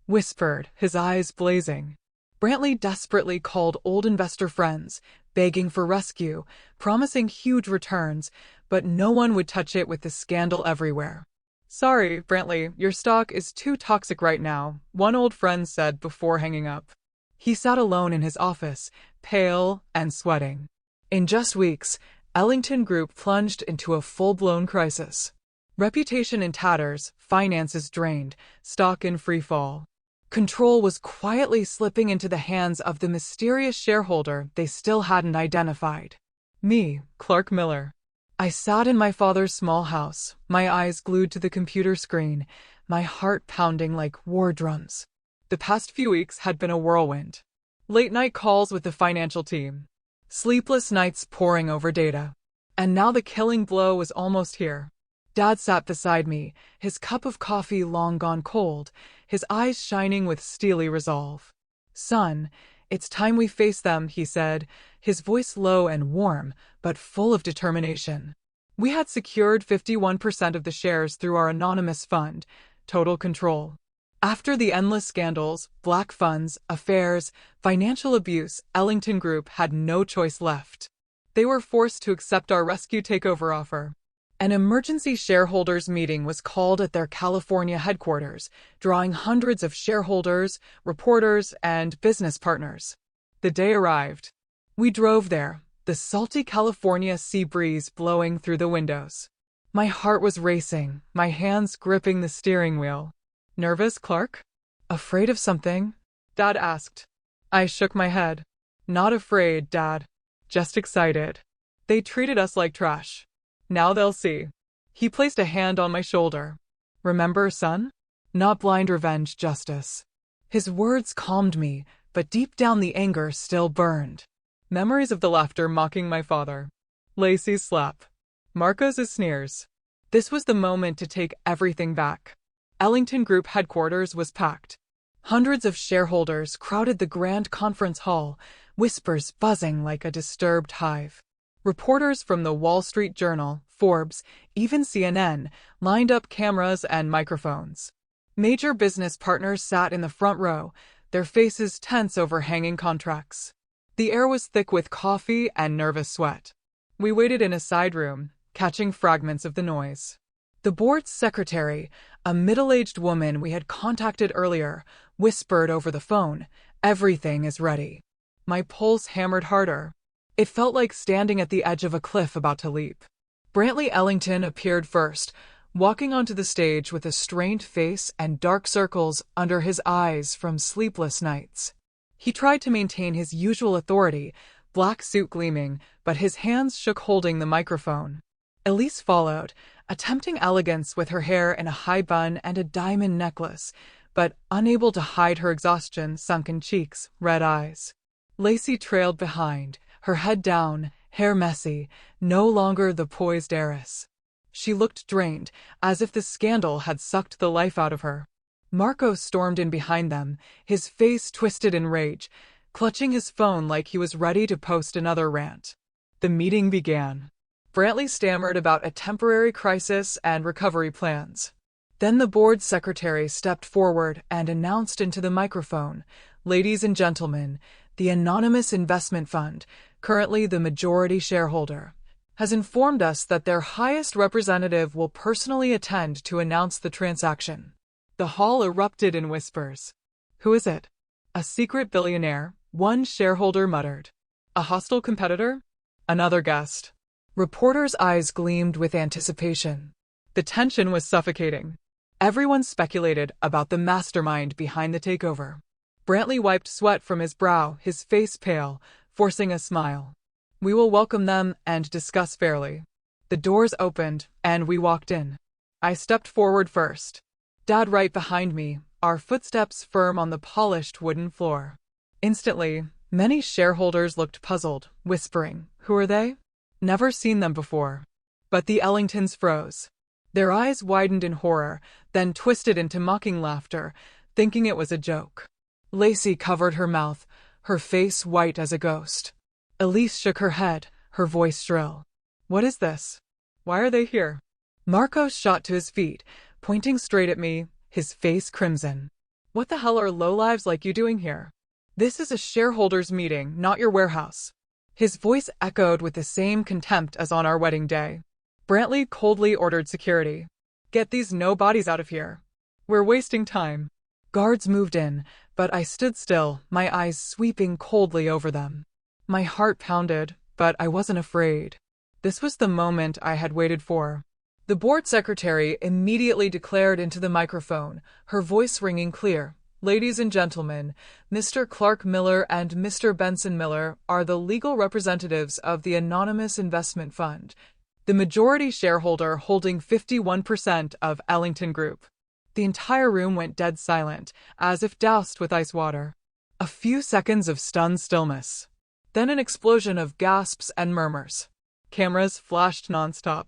whispered, his eyes blazing. Brantley desperately called old investor friends, begging for rescue, promising huge returns, but no one would touch it with the scandal everywhere. Sorry, Brantley, your stock is too toxic right now, one old friend said before hanging up. He sat alone in his office, pale and sweating. In just weeks, Ellington Group plunged into a full-blown crisis. Reputation in tatters, finances drained, stock in free fall. Control was quietly slipping into the hands of the mysterious shareholder they still hadn't identified. Me, Clark Miller. I sat in my father's small house, my eyes glued to the computer screen, my heart pounding like war drums. The past few weeks had been a whirlwind. Late-night calls with the financial team. Sleepless nights poring over data. And now the killing blow was almost here. Dad sat beside me, his cup of coffee long gone cold, his eyes shining with steely resolve. Son, it's time we face them, he said, his voice low and warm, but full of determination. We had secured 51% of the shares through our anonymous fund, total control. After the endless scandals, black funds, affairs, financial abuse, Ellington Group had no choice left. They were forced to accept our rescue takeover offer. An emergency shareholders meeting was called at their California headquarters, drawing hundreds of shareholders, reporters, and business partners. The day arrived. We drove there, the salty California sea breeze blowing through the windows. My heart was racing, my hands gripping the steering wheel. Nervous, Clark? Afraid of something? Dad asked. I shook my head. Not afraid, Dad. Just excited. They treated us like trash. Now they'll see. He placed a hand on my shoulder. Remember, son? Not blind revenge, justice. His words calmed me, but deep down the anger still burned. Memories of the laughter mocking my father. Lacey's slap. Marco's sneers. This was the moment to take everything back. Ellington Group headquarters was packed. Hundreds of shareholders crowded the grand conference hall, whispers buzzing like a disturbed hive. Reporters from the Wall Street Journal, Forbes, even CNN, lined up cameras and microphones. Major business partners sat in the front row, their faces tense over hanging contracts. The air was thick with coffee and nervous sweat. We waited in a side room, catching fragments of the noise. The board's secretary, a middle-aged woman we had contacted earlier, whispered over the phone, "Everything is ready." My pulse hammered harder. It felt like standing at the edge of a cliff about to leap. Brantley Ellington appeared first, walking onto the stage with a strained face and dark circles under his eyes from sleepless nights. He tried to maintain his usual authority, black suit gleaming, but his hands shook holding the microphone. Elise followed, attempting elegance with her hair in a high bun and a diamond necklace, but unable to hide her exhaustion, sunken cheeks, red eyes. Lacey trailed behind, her head down, hair messy, no longer the poised heiress. She looked drained, as if the scandal had sucked the life out of her. Marco stormed in behind them, his face twisted in rage, clutching his phone like he was ready to post another rant. The meeting began. Brantley stammered about a temporary crisis and recovery plans. Then the board secretary stepped forward and announced into the microphone, "Ladies and gentlemen, the Anonymous Investment Fund, currently the majority shareholder, has informed us that their highest representative will personally attend to announce the transaction. The hall erupted in whispers. Who is it? A secret billionaire, one shareholder muttered. A hostile competitor? Another guessed. Reporters' eyes gleamed with anticipation. The tension was suffocating. Everyone speculated about the mastermind behind the takeover. Brantley wiped sweat from his brow, his face pale, forcing a smile. We will welcome them and discuss fairly. The doors opened, and we walked in. I stepped forward first. Dad right behind me, our footsteps firm on the polished wooden floor. Instantly, many shareholders looked puzzled, whispering, "Who are they?" Never seen them before. But the Ellingtons froze. Their eyes widened in horror, then twisted into mocking laughter, thinking it was a joke. Lacey covered her mouth, her face white as a ghost. Elise shook her head, her voice shrill. What is this? Why are they here? Marcos shot to his feet, pointing straight at me, his face crimson. What the hell are lowlives like you doing here? This is a shareholders' meeting, not your warehouse. His voice echoed with the same contempt as on our wedding day. Brantley coldly ordered security. Get these nobodies out of here. We're wasting time. Guards moved in, but I stood still, my eyes sweeping coldly over them. My heart pounded, but I wasn't afraid. This was the moment I had waited for. The board secretary immediately declared into the microphone, her voice ringing clear. Ladies and gentlemen, Mr. Clark Miller and Mr. Benson Miller are the legal representatives of the Anonymous Investment Fund, the majority shareholder holding 51% of Ellington Group. The entire room went dead silent, as if doused with ice water. A few seconds of stunned stillness. Then an explosion of gasps and murmurs. Cameras flashed nonstop.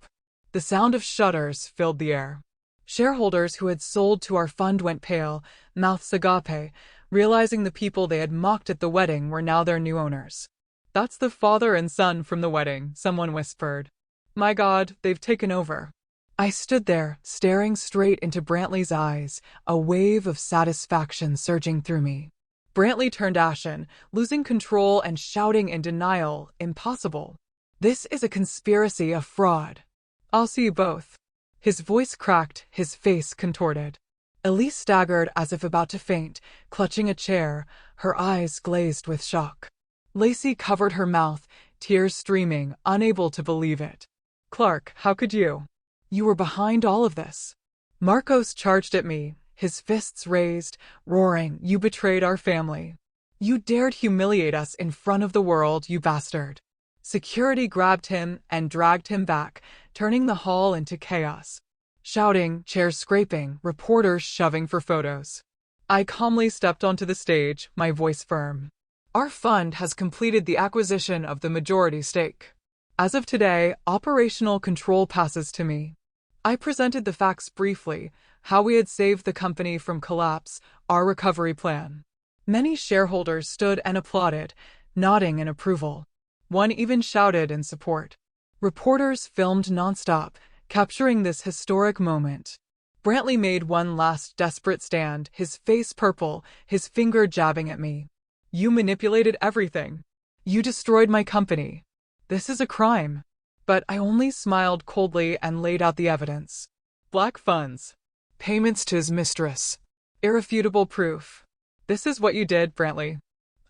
The sound of shutters filled the air. Shareholders who had sold to our fund went pale, mouths agape, realizing the people they had mocked at the wedding were now their new owners. That's the father and son from the wedding, someone whispered. My God, they've taken over. I stood there, staring straight into Brantley's eyes, a wave of satisfaction surging through me. Brantley turned ashen, losing control and shouting in denial, impossible. This is a conspiracy, a fraud. I'll see you both. His voice cracked, his face contorted. Elise staggered as if about to faint, clutching a chair, her eyes glazed with shock. Lacey covered her mouth, tears streaming, unable to believe it. Clark, how could you? You were behind all of this. Marcos charged at me, his fists raised, roaring, You betrayed our family. You dared humiliate us in front of the world, you bastard. Security grabbed him and dragged him back, turning the hall into chaos. Shouting, chairs scraping, reporters shoving for photos. I calmly stepped onto the stage, my voice firm. Our fund has completed the acquisition of the majority stake. As of today, operational control passes to me. I presented the facts briefly, how we had saved the company from collapse, our recovery plan. Many shareholders stood and applauded, nodding in approval. One even shouted in support. Reporters filmed nonstop, capturing this historic moment. Brantley made one last desperate stand, his face purple, his finger jabbing at me. You manipulated everything. You destroyed my company. This is a crime. But I only smiled coldly and laid out the evidence. Black funds. Payments to his mistress. Irrefutable proof. This is what you did, Brantley.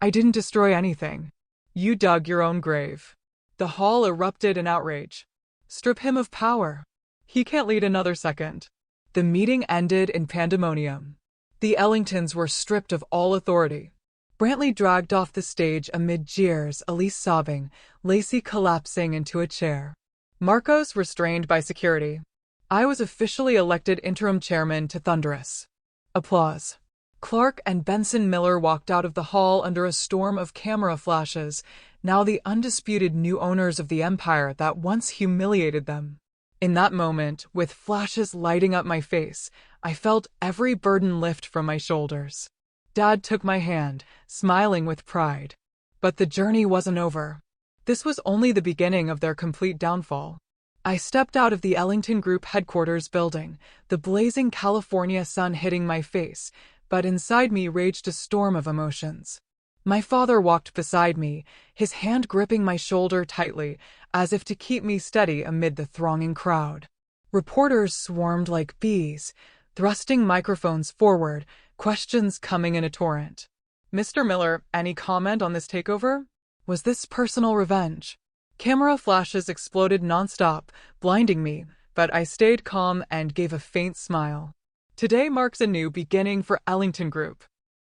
I didn't destroy anything. You dug your own grave. The hall erupted in outrage. Strip him of power. He can't lead another second. The meeting ended in pandemonium. The Ellingtons were stripped of all authority. Brantley dragged off the stage amid jeers, Elise sobbing, Lacey collapsing into a chair. Marcos restrained by security. I was officially elected interim chairman to thunderous applause. Clark and Benson Miller walked out of the hall under a storm of camera flashes, now the undisputed new owners of the empire that once humiliated them. In that moment, with flashes lighting up my face, I felt every burden lift from my shoulders. Dad took my hand, smiling with pride. But the journey wasn't over. This was only the beginning of their complete downfall. I stepped out of the Ellington Group headquarters building, the blazing California sun hitting my face, but inside me raged a storm of emotions. My father walked beside me, his hand gripping my shoulder tightly, as if to keep me steady amid the thronging crowd. Reporters swarmed like bees, thrusting microphones forward, questions coming in a torrent. "Mr. Miller, any comment on this takeover? Was this personal revenge?" Camera flashes exploded nonstop, blinding me, but I stayed calm and gave a faint smile. "Today marks a new beginning for Ellington Group.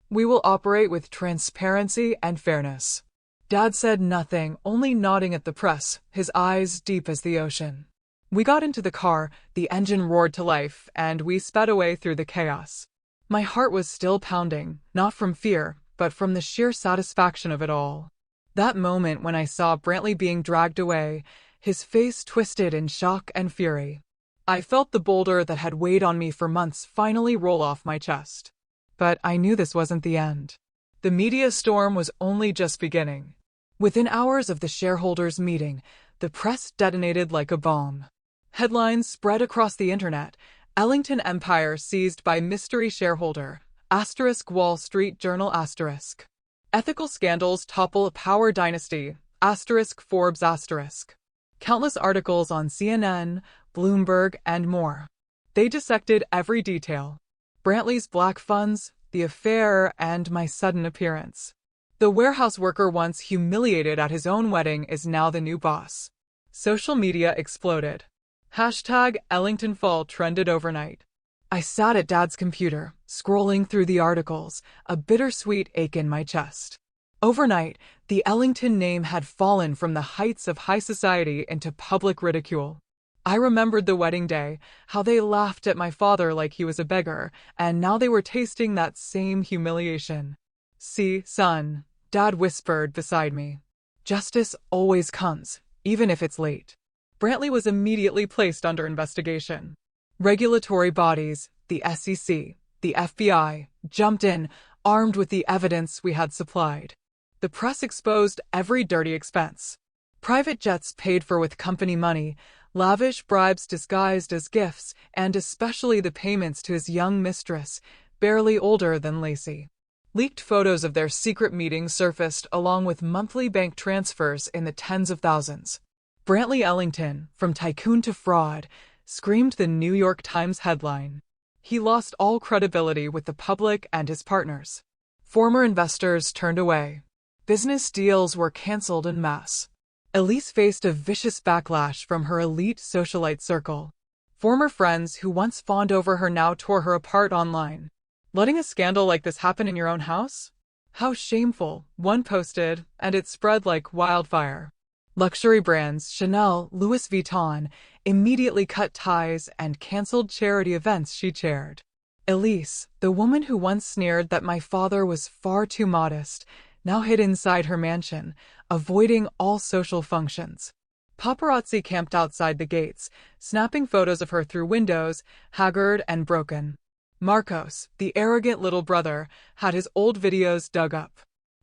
We will operate with transparency and fairness." Dad said nothing, only nodding at the press, his eyes deep as the ocean. We got into the car, the engine roared to life, and we sped away through the chaos. My heart was still pounding, not from fear, but from the sheer satisfaction of it all. That moment when I saw Brantley being dragged away, his face twisted in shock and fury. I felt the boulder that had weighed on me for months finally roll off my chest. But I knew this wasn't the end. The media storm was only just beginning. Within hours of the shareholders' meeting, the press detonated like a bomb. Headlines spread across the internet: Ellington Empire seized by mystery shareholder, * Wall Street Journal *. Ethical scandals topple power dynasty, * Forbes *. Countless articles on CNN, Bloomberg, and more. They dissected every detail. Brantley's black funds, the affair, and my sudden appearance. The warehouse worker once humiliated at his own wedding is now the new boss. Social media exploded. #EllingtonFall trended overnight. I sat at Dad's computer, scrolling through the articles, a bittersweet ache in my chest. Overnight, the Ellington name had fallen from the heights of high society into public ridicule. I remembered the wedding day, how they laughed at my father like he was a beggar, and now they were tasting that same humiliation. "See, son," Dad whispered beside me. "Justice always comes, even if it's late." Brantley was immediately placed under investigation. Regulatory bodies, the SEC, the FBI, jumped in, armed with the evidence we had supplied. The press exposed every dirty expense. Private jets paid for with company money, lavish bribes disguised as gifts, and especially the payments to his young mistress, barely older than Lacey. Leaked photos of their secret meetings surfaced along with monthly bank transfers in the tens of thousands. Brantley Ellington, from tycoon to fraud, screamed the New York Times headline. He lost all credibility with the public and his partners. Former investors turned away. Business deals were canceled en masse. Elise faced a vicious backlash from her elite socialite circle. Former friends who once fawned over her now tore her apart online. "Letting a scandal like this happen in your own house? How shameful," one posted, and it spread like wildfire. Luxury brands Chanel, Louis Vuitton immediately cut ties and canceled charity events she chaired. Elise, the woman who once sneered that my father was far too modest, now hid inside her mansion, avoiding all social functions. Paparazzi camped outside the gates, snapping photos of her through windows, haggard and broken. Marcos, the arrogant little brother, had his old videos dug up.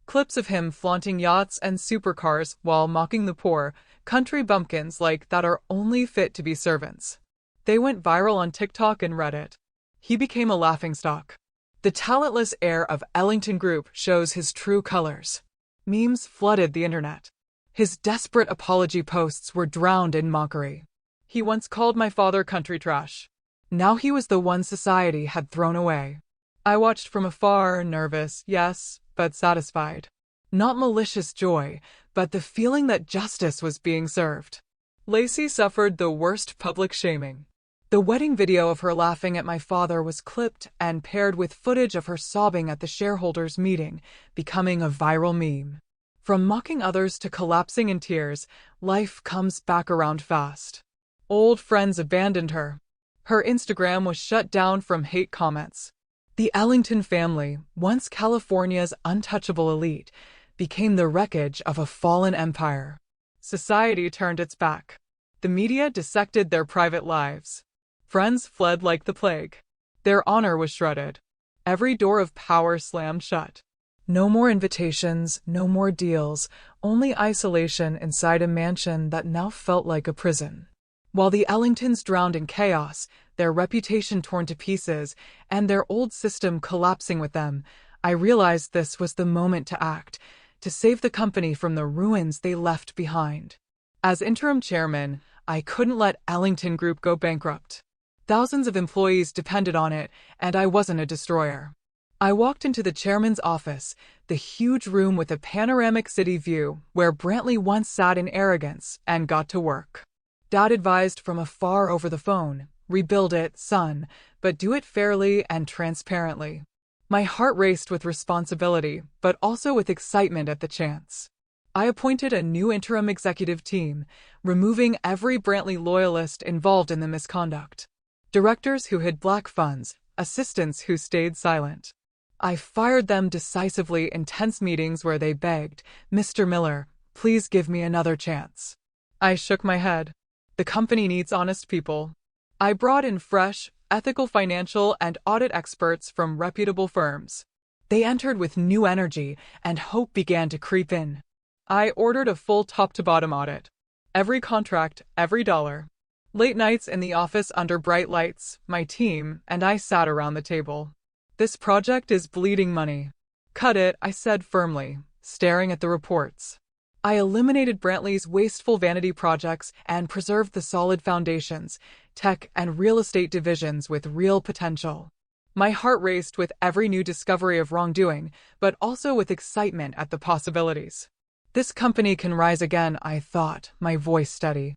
Clips of him flaunting yachts and supercars while mocking the poor, country bumpkins like that are only fit to be servants. They went viral on TikTok and Reddit. He became a laughingstock. The talentless heir of Ellington Group shows his true colors. Memes flooded the internet. His desperate apology posts were drowned in mockery. He once called my father country trash. Now he was the one society had thrown away. I watched from afar, nervous, yes, but satisfied. Not malicious joy, but the feeling that justice was being served. Lacey suffered the worst public shaming. The wedding video of her laughing at my father was clipped and paired with footage of her sobbing at the shareholders' meeting, becoming a viral meme. From mocking others to collapsing in tears, life comes back around fast. Old friends abandoned her. Her Instagram was shut down from hate comments. The Ellington family, once California's untouchable elite, became the wreckage of a fallen empire. Society turned its back. The media dissected their private lives. Friends fled like the plague. Their honor was shredded. Every door of power slammed shut. No more invitations, no more deals, only isolation inside a mansion that now felt like a prison. While the Ellingtons drowned in chaos, their reputation torn to pieces, and their old system collapsing with them, I realized this was the moment to act, to save the company from the ruins they left behind. As interim chairman, I couldn't let Ellington Group go bankrupt. Thousands of employees depended on it, and I wasn't a destroyer. I walked into the chairman's office, the huge room with a panoramic city view where Brantley once sat in arrogance, and got to work. Dad advised from afar over the phone, "Rebuild it, son, but do it fairly and transparently." My heart raced with responsibility, but also with excitement at the chance. I appointed a new interim executive team, removing every Brantley loyalist involved in the misconduct. Directors who hid black funds, assistants who stayed silent. I fired them decisively in tense meetings where they begged, "Mr. Miller, please give me another chance." I shook my head. The company needs honest people. I brought in fresh, ethical financial and audit experts from reputable firms. They entered with new energy, and hope began to creep in. I ordered a full top-to-bottom audit. Every contract, every dollar. Late nights in the office under bright lights, my team and I sat around the table. "This project is bleeding money." "Cut it," I said firmly, staring at the reports. I eliminated Brantley's wasteful vanity projects and preserved the solid foundations, tech and real estate divisions with real potential. My heart raced with every new discovery of wrongdoing, but also with excitement at the possibilities. This company can rise again, I thought, my voice steady.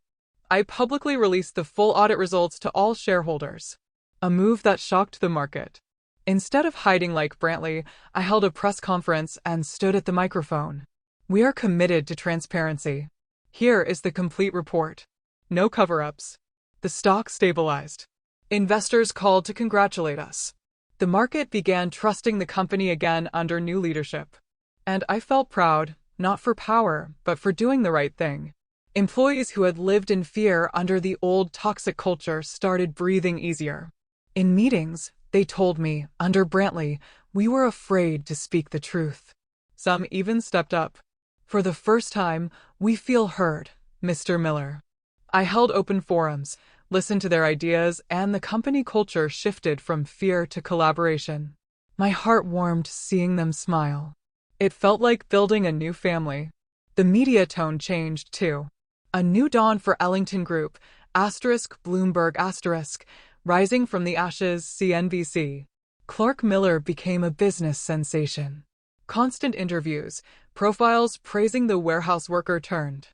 I publicly released the full audit results to all shareholders. A move that shocked the market. Instead of hiding like Brantley, I held a press conference and stood at the microphone. "We are committed to transparency. Here is the complete report. No cover-ups." The stock stabilized. Investors called to congratulate us. The market began trusting the company again under new leadership. And I felt proud, not for power, but for doing the right thing. Employees who had lived in fear under the old toxic culture started breathing easier. In meetings, they told me, under Brantley, we were afraid to speak the truth. Some even stepped up. "For the first time, we feel heard, Mr. Miller." I held open forums, listened to their ideas, and the company culture shifted from fear to collaboration. My heart warmed seeing them smile. It felt like building a new family. The media tone changed, too. A new dawn for Ellington Group, Bloomberg, rising from the ashes, CNBC. Clark Miller became a business sensation. Constant interviews, profiles praising the warehouse worker turned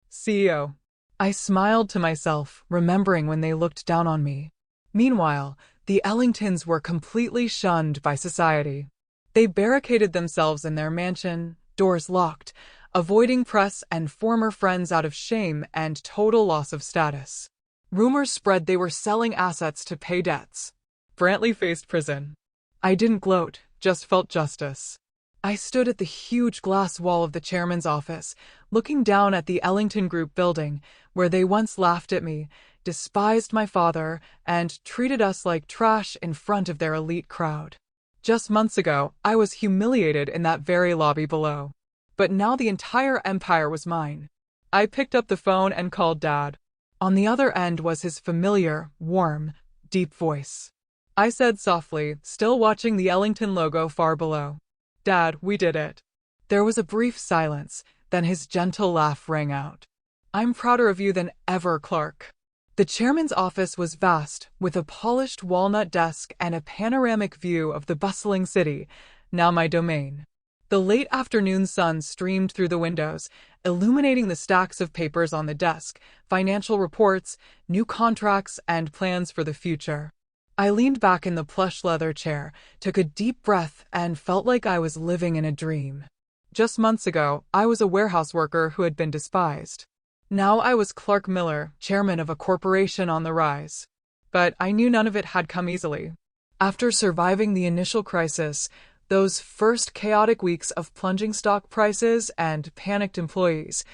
CEO. I smiled to myself, remembering when they looked down on me. Meanwhile, the Ellingtons were completely shunned by society. They barricaded themselves in their mansion, doors locked, avoiding press and former friends out of shame and total loss of status. Rumors spread they were selling assets to pay debts. Brantley faced prison. I didn't gloat, just felt justice. I stood at the huge glass wall of the chairman's office, looking down at the Ellington Group building, where they once laughed at me, despised my father, and treated us like trash in front of their elite crowd. Just months ago, I was humiliated in that very lobby below. But now the entire empire was mine. I picked up the phone and called Dad. On the other end was his familiar, warm, deep voice. I said softly, still watching the Ellington logo far below, "Dad, we did it." There was a brief silence, then his gentle laugh rang out. "I'm prouder of you than ever, Clark." The chairman's office was vast, with a polished walnut desk and a panoramic view of the bustling city, now my domain. The late afternoon sun streamed through the windows, illuminating the stacks of papers on the desk, financial reports, new contracts, and plans for the future. I leaned back in the plush leather chair, took a deep breath, and felt like I was living in a dream. Just months ago, I was a warehouse worker who had been despised. Now I was Clark Miller, chairman of a corporation on the rise. But I knew none of it had come easily. After surviving the initial crisis, those first chaotic weeks of plunging stock prices and panicked employees,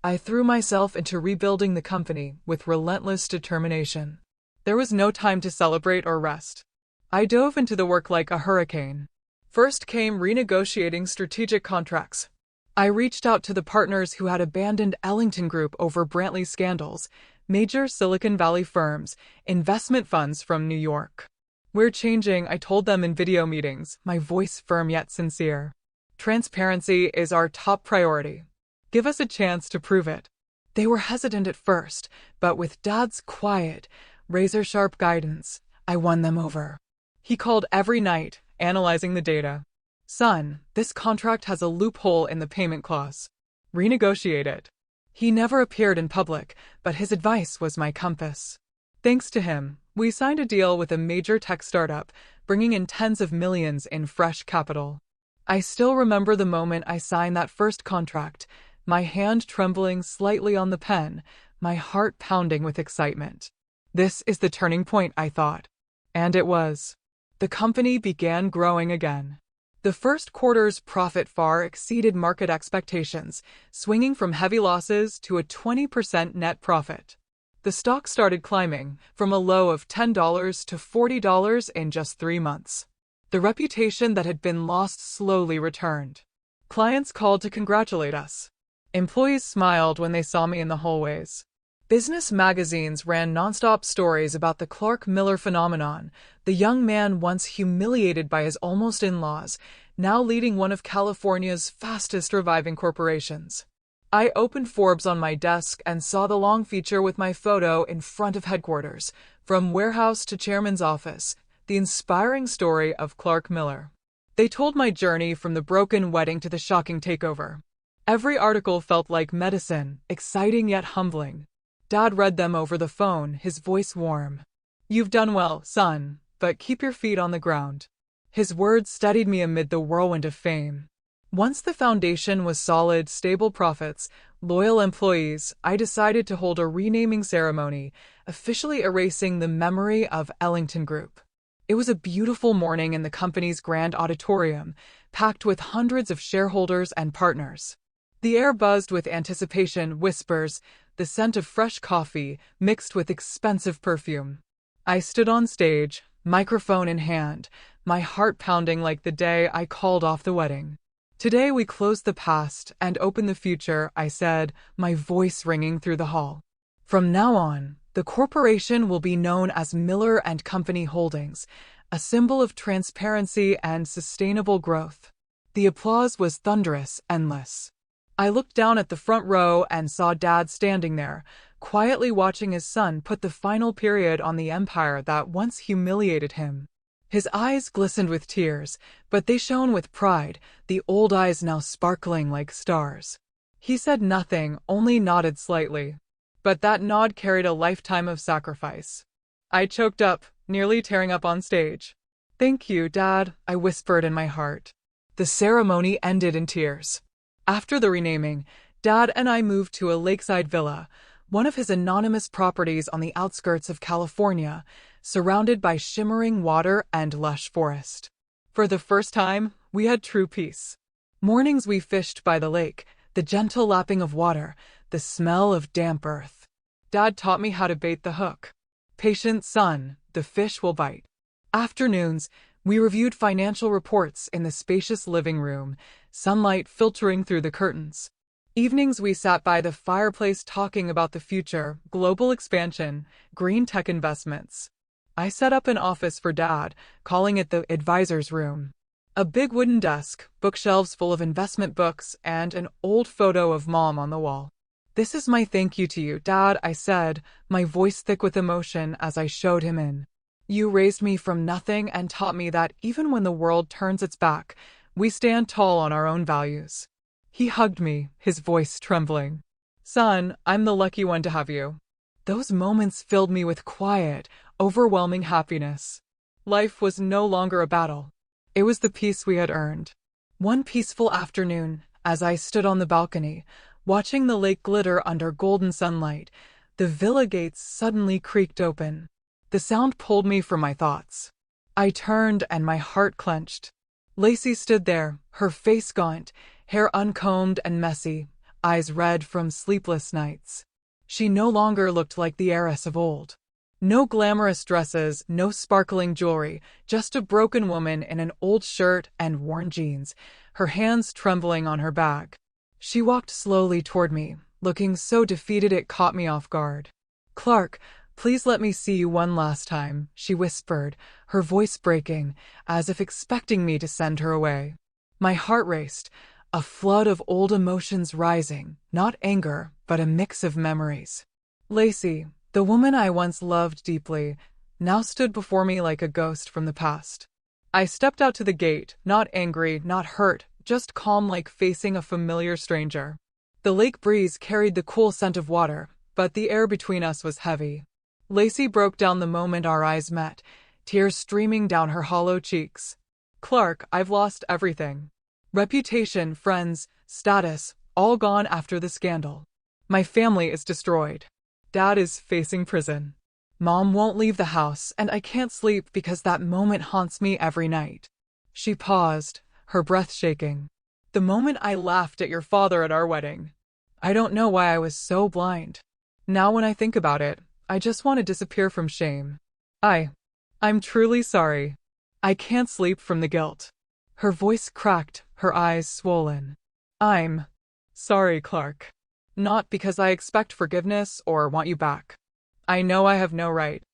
I threw myself into rebuilding the company with relentless determination. There was no time to celebrate or rest. I dove into the work like a hurricane. First came renegotiating strategic contracts. I reached out to the partners who had abandoned Ellington Group over Brantley scandals, major Silicon Valley firms, investment funds from New York. We're changing, I told them in video meetings, my voice firm yet sincere. Transparency is our top priority. Give us a chance to prove it. They were hesitant at first, but with Dad's quiet, razor-sharp guidance, I won them over. He called every night, analyzing the data. Son, this contract has a loophole in the payment clause. Renegotiate it. He never appeared in public, but his advice was my compass. Thanks to him, we signed a deal with a major tech startup, bringing in tens of millions in fresh capital. I still remember the moment I signed that first contract, my hand trembling slightly on the pen, my heart pounding with excitement. This is the turning point, I thought. And it was. The company began growing again. The first quarter's profit far exceeded market expectations, swinging from heavy losses to a 20% net profit. The stock started climbing, from a low of $10 to $40 in just 3 months. The reputation that had been lost slowly returned. Clients called to congratulate us. Employees smiled when they saw me in the hallways. Business magazines ran nonstop stories about the Clark Miller phenomenon, the young man once humiliated by his almost in-laws, now leading one of California's fastest reviving corporations. I opened Forbes on my desk and saw the long feature with my photo in front of headquarters, from warehouse to chairman's office, the inspiring story of Clark Miller. They told my journey from the broken wedding to the shocking takeover. Every article felt like medicine, exciting yet humbling. Dad read them over the phone, his voice warm. You've done well, son, but keep your feet on the ground. His words steadied me amid the whirlwind of fame. Once the foundation was solid, stable profits, loyal employees, I decided to hold a renaming ceremony, officially erasing the memory of Ellington Group. It was a beautiful morning in the company's grand auditorium, packed with hundreds of shareholders and partners. The air buzzed with anticipation, whispers, the scent of fresh coffee mixed with expensive perfume. I stood on stage, microphone in hand, my heart pounding like the day I called off the wedding. Today we close the past and open the future, I said, my voice ringing through the hall. From now on, the corporation will be known as Miller and Company Holdings, a symbol of transparency and sustainable growth. The applause was thunderous, endless. I looked down at the front row and saw Dad standing there, quietly watching his son put the final period on the empire that once humiliated him. His eyes glistened with tears, but they shone with pride, the old eyes now sparkling like stars. He said nothing, only nodded slightly. But that nod carried a lifetime of sacrifice. I choked up, nearly tearing up on stage. Thank you, Dad, I whispered in my heart. The ceremony ended in tears. After the renaming, Dad and I moved to a lakeside villa, one of his anonymous properties on the outskirts of California, surrounded by shimmering water and lush forest. For the first time, we had true peace. Mornings we fished by the lake, the gentle lapping of water, the smell of damp earth. Dad taught me how to bait the hook. Patient, son, the fish will bite. Afternoons, we reviewed financial reports in the spacious living room, sunlight filtering through the curtains. Evenings we sat by the fireplace talking about the future, global expansion, green tech investments. I set up an office for Dad, calling it the advisor's room. A big wooden desk, bookshelves full of investment books, and an old photo of Mom on the wall. This is my thank you to you, Dad, I said, my voice thick with emotion as I showed him in. You raised me from nothing and taught me that even when the world turns its back, we stand tall on our own values. He hugged me, his voice trembling. Son, I'm the lucky one to have you. Those moments filled me with quiet, overwhelming happiness. Life was no longer a battle. It was the peace we had earned. One peaceful afternoon, as I stood on the balcony, watching the lake glitter under golden sunlight, the villa gates suddenly creaked open. The sound pulled me from my thoughts. I turned and my heart clenched. Lacey stood there, her face gaunt, hair uncombed and messy, eyes red from sleepless nights. She no longer looked like the heiress of old. No glamorous dresses, no sparkling jewelry, just a broken woman in an old shirt and worn jeans, her hands trembling on her bag. She walked slowly toward me, looking so defeated it caught me off guard. Clark, Please let me see you one last time, she whispered, her voice breaking, as if expecting me to send her away. My heart raced, a flood of old emotions rising, not anger, but a mix of memories. Lacey, the woman I once loved deeply, now stood before me like a ghost from the past. I stepped out to the gate, not angry, not hurt, just calm, like facing a familiar stranger. The lake breeze carried the cool scent of water, but the air between us was heavy. Lacey broke down the moment our eyes met, tears streaming down her hollow cheeks. Clark, I've lost everything. Reputation, friends, status, all gone after the scandal. My family is destroyed. Dad is facing prison. Mom won't leave the house, and I can't sleep because that moment haunts me every night. She paused, her breath shaking. The moment I laughed at your father at our wedding. I don't know why I was so blind. Now when I think about it, I just want to disappear from shame. I'm truly sorry. I can't sleep from the guilt. Her voice cracked, her eyes swollen. I'm sorry, Clark. Not because I expect forgiveness or want you back. I know I have no right.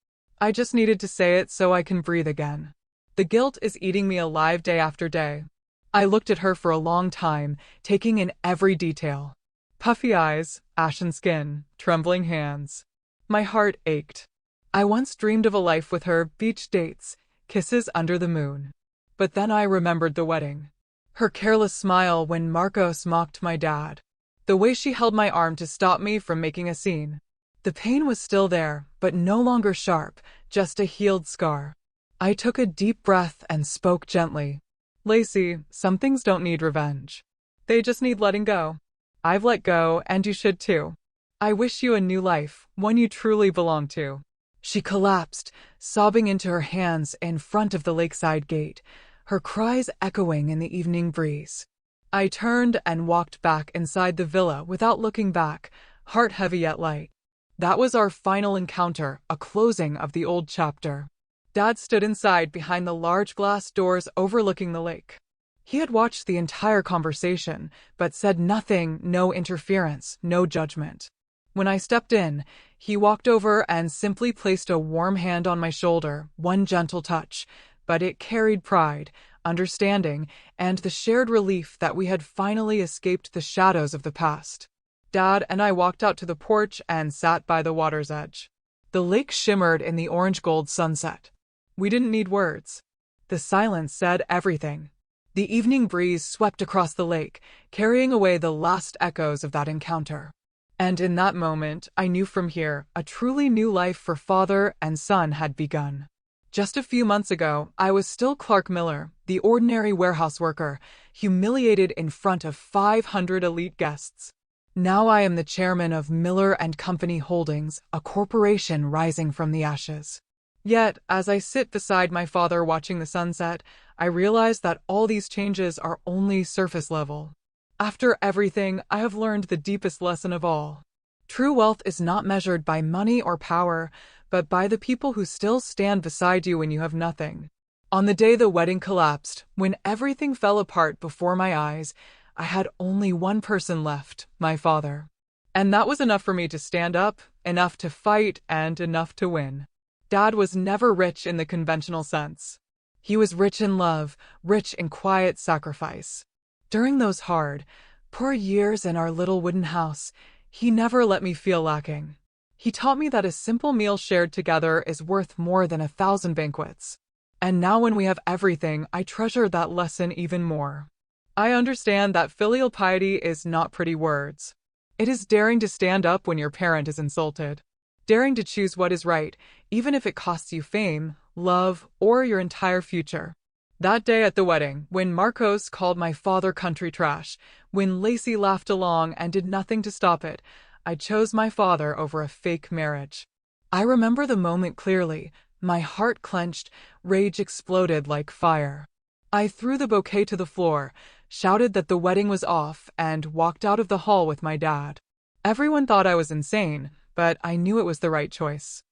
I just needed to say it so I can breathe again. The guilt is eating me alive day after day. I looked at her for a long time, taking in every detail. Puffy eyes, ashen skin, trembling hands. My heart ached. I once dreamed of a life with her, beach dates, kisses under the moon. But then I remembered the wedding. Her careless smile when Marcos mocked my dad. The way she held my arm to stop me from making a scene. The pain was still there, but no longer sharp, just a healed scar. I took a deep breath and spoke gently. Lacey, some things don't need revenge. They just need letting go. I've let go, and you should too. I wish you a new life, one you truly belong to. She collapsed, sobbing into her hands in front of the lakeside gate, her cries echoing in the evening breeze. I turned and walked back inside the villa without looking back, heart heavy yet light. That was our final encounter, a closing of the old chapter. Dad stood inside behind the large glass doors overlooking the lake. He had watched the entire conversation, but said nothing, no interference, no judgment. When I stepped in, he walked over and simply placed a warm hand on my shoulder, one gentle touch, but it carried pride, understanding, and the shared relief that we had finally escaped the shadows of the past. Dad and I walked out to the porch and sat by the water's edge. The lake shimmered in the orange-gold sunset. We didn't need words. The silence said everything. The evening breeze swept across the lake, carrying away the last echoes of that encounter. And in that moment, I knew from here, a truly new life for father and son had begun. Just a few months ago, I was still Clark Miller, the ordinary warehouse worker, humiliated in front of 500 elite guests. Now I am the chairman of Miller and Company Holdings, a corporation rising from the ashes. Yet, as I sit beside my father watching the sunset, I realize that all these changes are only surface level. After everything, I have learned the deepest lesson of all. True wealth is not measured by money or power, but by the people who still stand beside you when you have nothing. On the day the wedding collapsed, when everything fell apart before my eyes, I had only one person left, my father. And that was enough for me to stand up, enough to fight, and enough to win. Dad was never rich in the conventional sense. He was rich in love, rich in quiet sacrifice. During those hard, poor years in our little wooden house, he never let me feel lacking. He taught me that a simple meal shared together is worth more than 1,000 banquets. And now when we have everything, I treasure that lesson even more. I understand that filial piety is not pretty words. It is daring to stand up when your parent is insulted. Daring to choose what is right, even if it costs you fame, love, or your entire future. That day at the wedding, when Marcos called my father country trash, when Lacey laughed along and did nothing to stop it, I chose my father over a fake marriage. I remember the moment clearly. My heart clenched, rage exploded like fire. I threw the bouquet to the floor, shouted that the wedding was off, and walked out of the hall with my dad. Everyone thought I was insane, but I knew it was the right choice.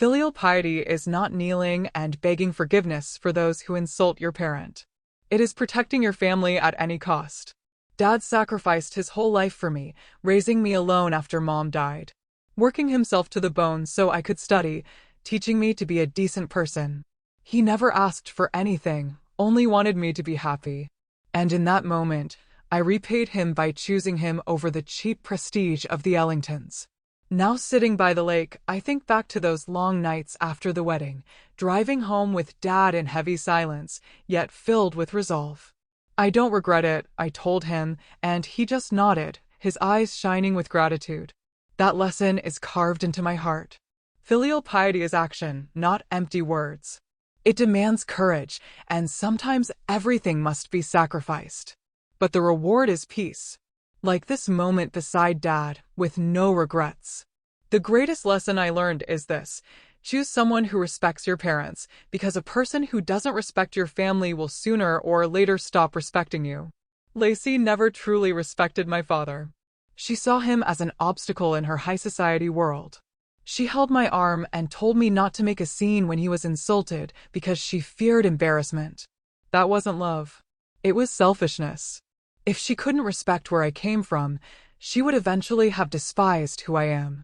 Filial piety is not kneeling and begging forgiveness for those who insult your parent. It is protecting your family at any cost. Dad sacrificed his whole life for me, raising me alone after Mom died. working himself to the bone so I could study, teaching me to be a decent person. He never asked for anything, only wanted me to be happy. And in that moment, I repaid him by choosing him over the cheap prestige of the Ellingtons. Now sitting by the lake, I think back to those long nights after the wedding, driving home with Dad in heavy silence, yet filled with resolve. I don't regret it, I told him, and he just nodded, his eyes shining with gratitude. That lesson is carved into my heart. Filial piety is action, not empty words. It demands courage, and sometimes everything must be sacrificed. But the reward is peace. Like this moment beside Dad, with no regrets. The greatest lesson I learned is this: choose someone who respects your parents, because a person who doesn't respect your family will sooner or later stop respecting you. Lacey never truly respected my father. She saw him as an obstacle in her high society world. She held my arm and told me not to make a scene when he was insulted because she feared embarrassment. That wasn't love. It was selfishness. If she couldn't respect where I came from, she would eventually have despised who I am.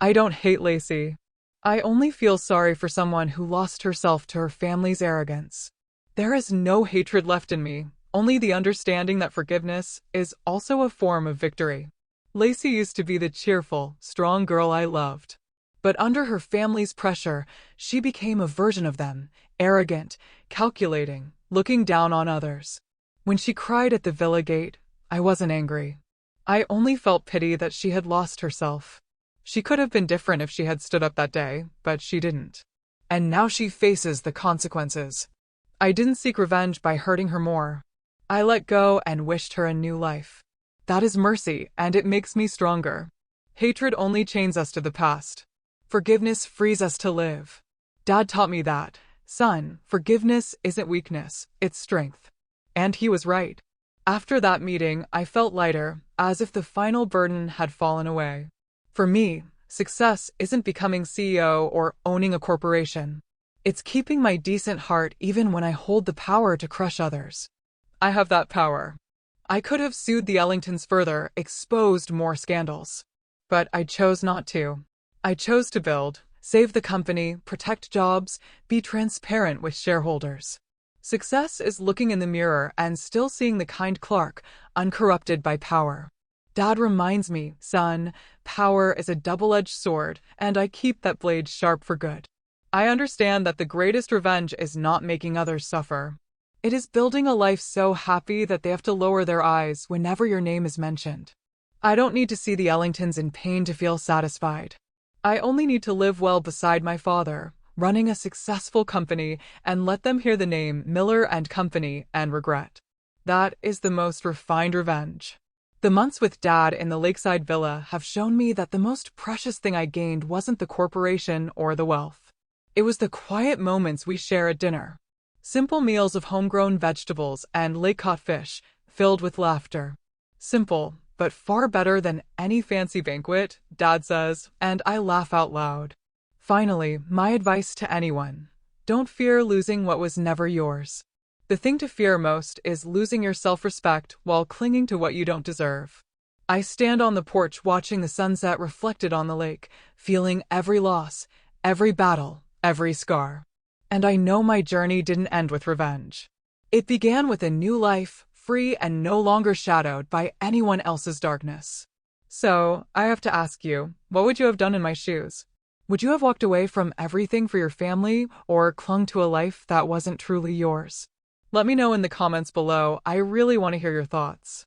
I don't hate Lacey. I only feel sorry for someone who lost herself to her family's arrogance. There is no hatred left in me, only the understanding that forgiveness is also a form of victory. Lacey used to be the cheerful, strong girl I loved. But under her family's pressure, she became a version of them, arrogant, calculating, looking down on others. When she cried at the villa gate, I wasn't angry. I only felt pity that she had lost herself. She could have been different if she had stood up that day, but she didn't. And now she faces the consequences. I didn't seek revenge by hurting her more. I let go and wished her a new life. That is mercy, and it makes me stronger. Hatred only chains us to the past. Forgiveness frees us to live. Dad taught me that, son, forgiveness isn't weakness, it's strength. And he was right. After that meeting, I felt lighter, as if the final burden had fallen away. For me, success isn't becoming CEO or owning a corporation. It's keeping my decent heart even when I hold the power to crush others. I have that power. I could have sued the Ellingtons further, exposed more scandals. But I chose not to. I chose to build, save the company, protect jobs, be transparent with shareholders. Success is looking in the mirror and still seeing the kind Clark, uncorrupted by power. Dad reminds me, son, power is a double-edged sword, and I keep that blade sharp for good. I understand that the greatest revenge is not making others suffer. It is building a life so happy that they have to lower their eyes whenever your name is mentioned. I don't need to see the Ellingtons in pain to feel satisfied. I only need to live well beside my father, running a successful company, and let them hear the name Miller and Company and regret. That is the most refined revenge. The months with Dad in the lakeside villa have shown me that the most precious thing I gained wasn't the corporation or the wealth. It was the quiet moments we share at dinner. Simple meals of homegrown vegetables and lake-caught fish, filled with laughter. Simple, but far better than any fancy banquet, Dad says, and I laugh out loud. Finally, my advice to anyone: don't fear losing what was never yours. The thing to fear most is losing your self-respect while clinging to what you don't deserve. I stand on the porch watching the sunset reflected on the lake, feeling every loss, every battle, every scar. And I know my journey didn't end with revenge. It began with a new life, free and no longer shadowed by anyone else's darkness. So, I have to ask you, what would you have done in my shoes? Would you have walked away from everything for your family, or clung to a life that wasn't truly yours? Let me know in the comments below. I really want to hear your thoughts.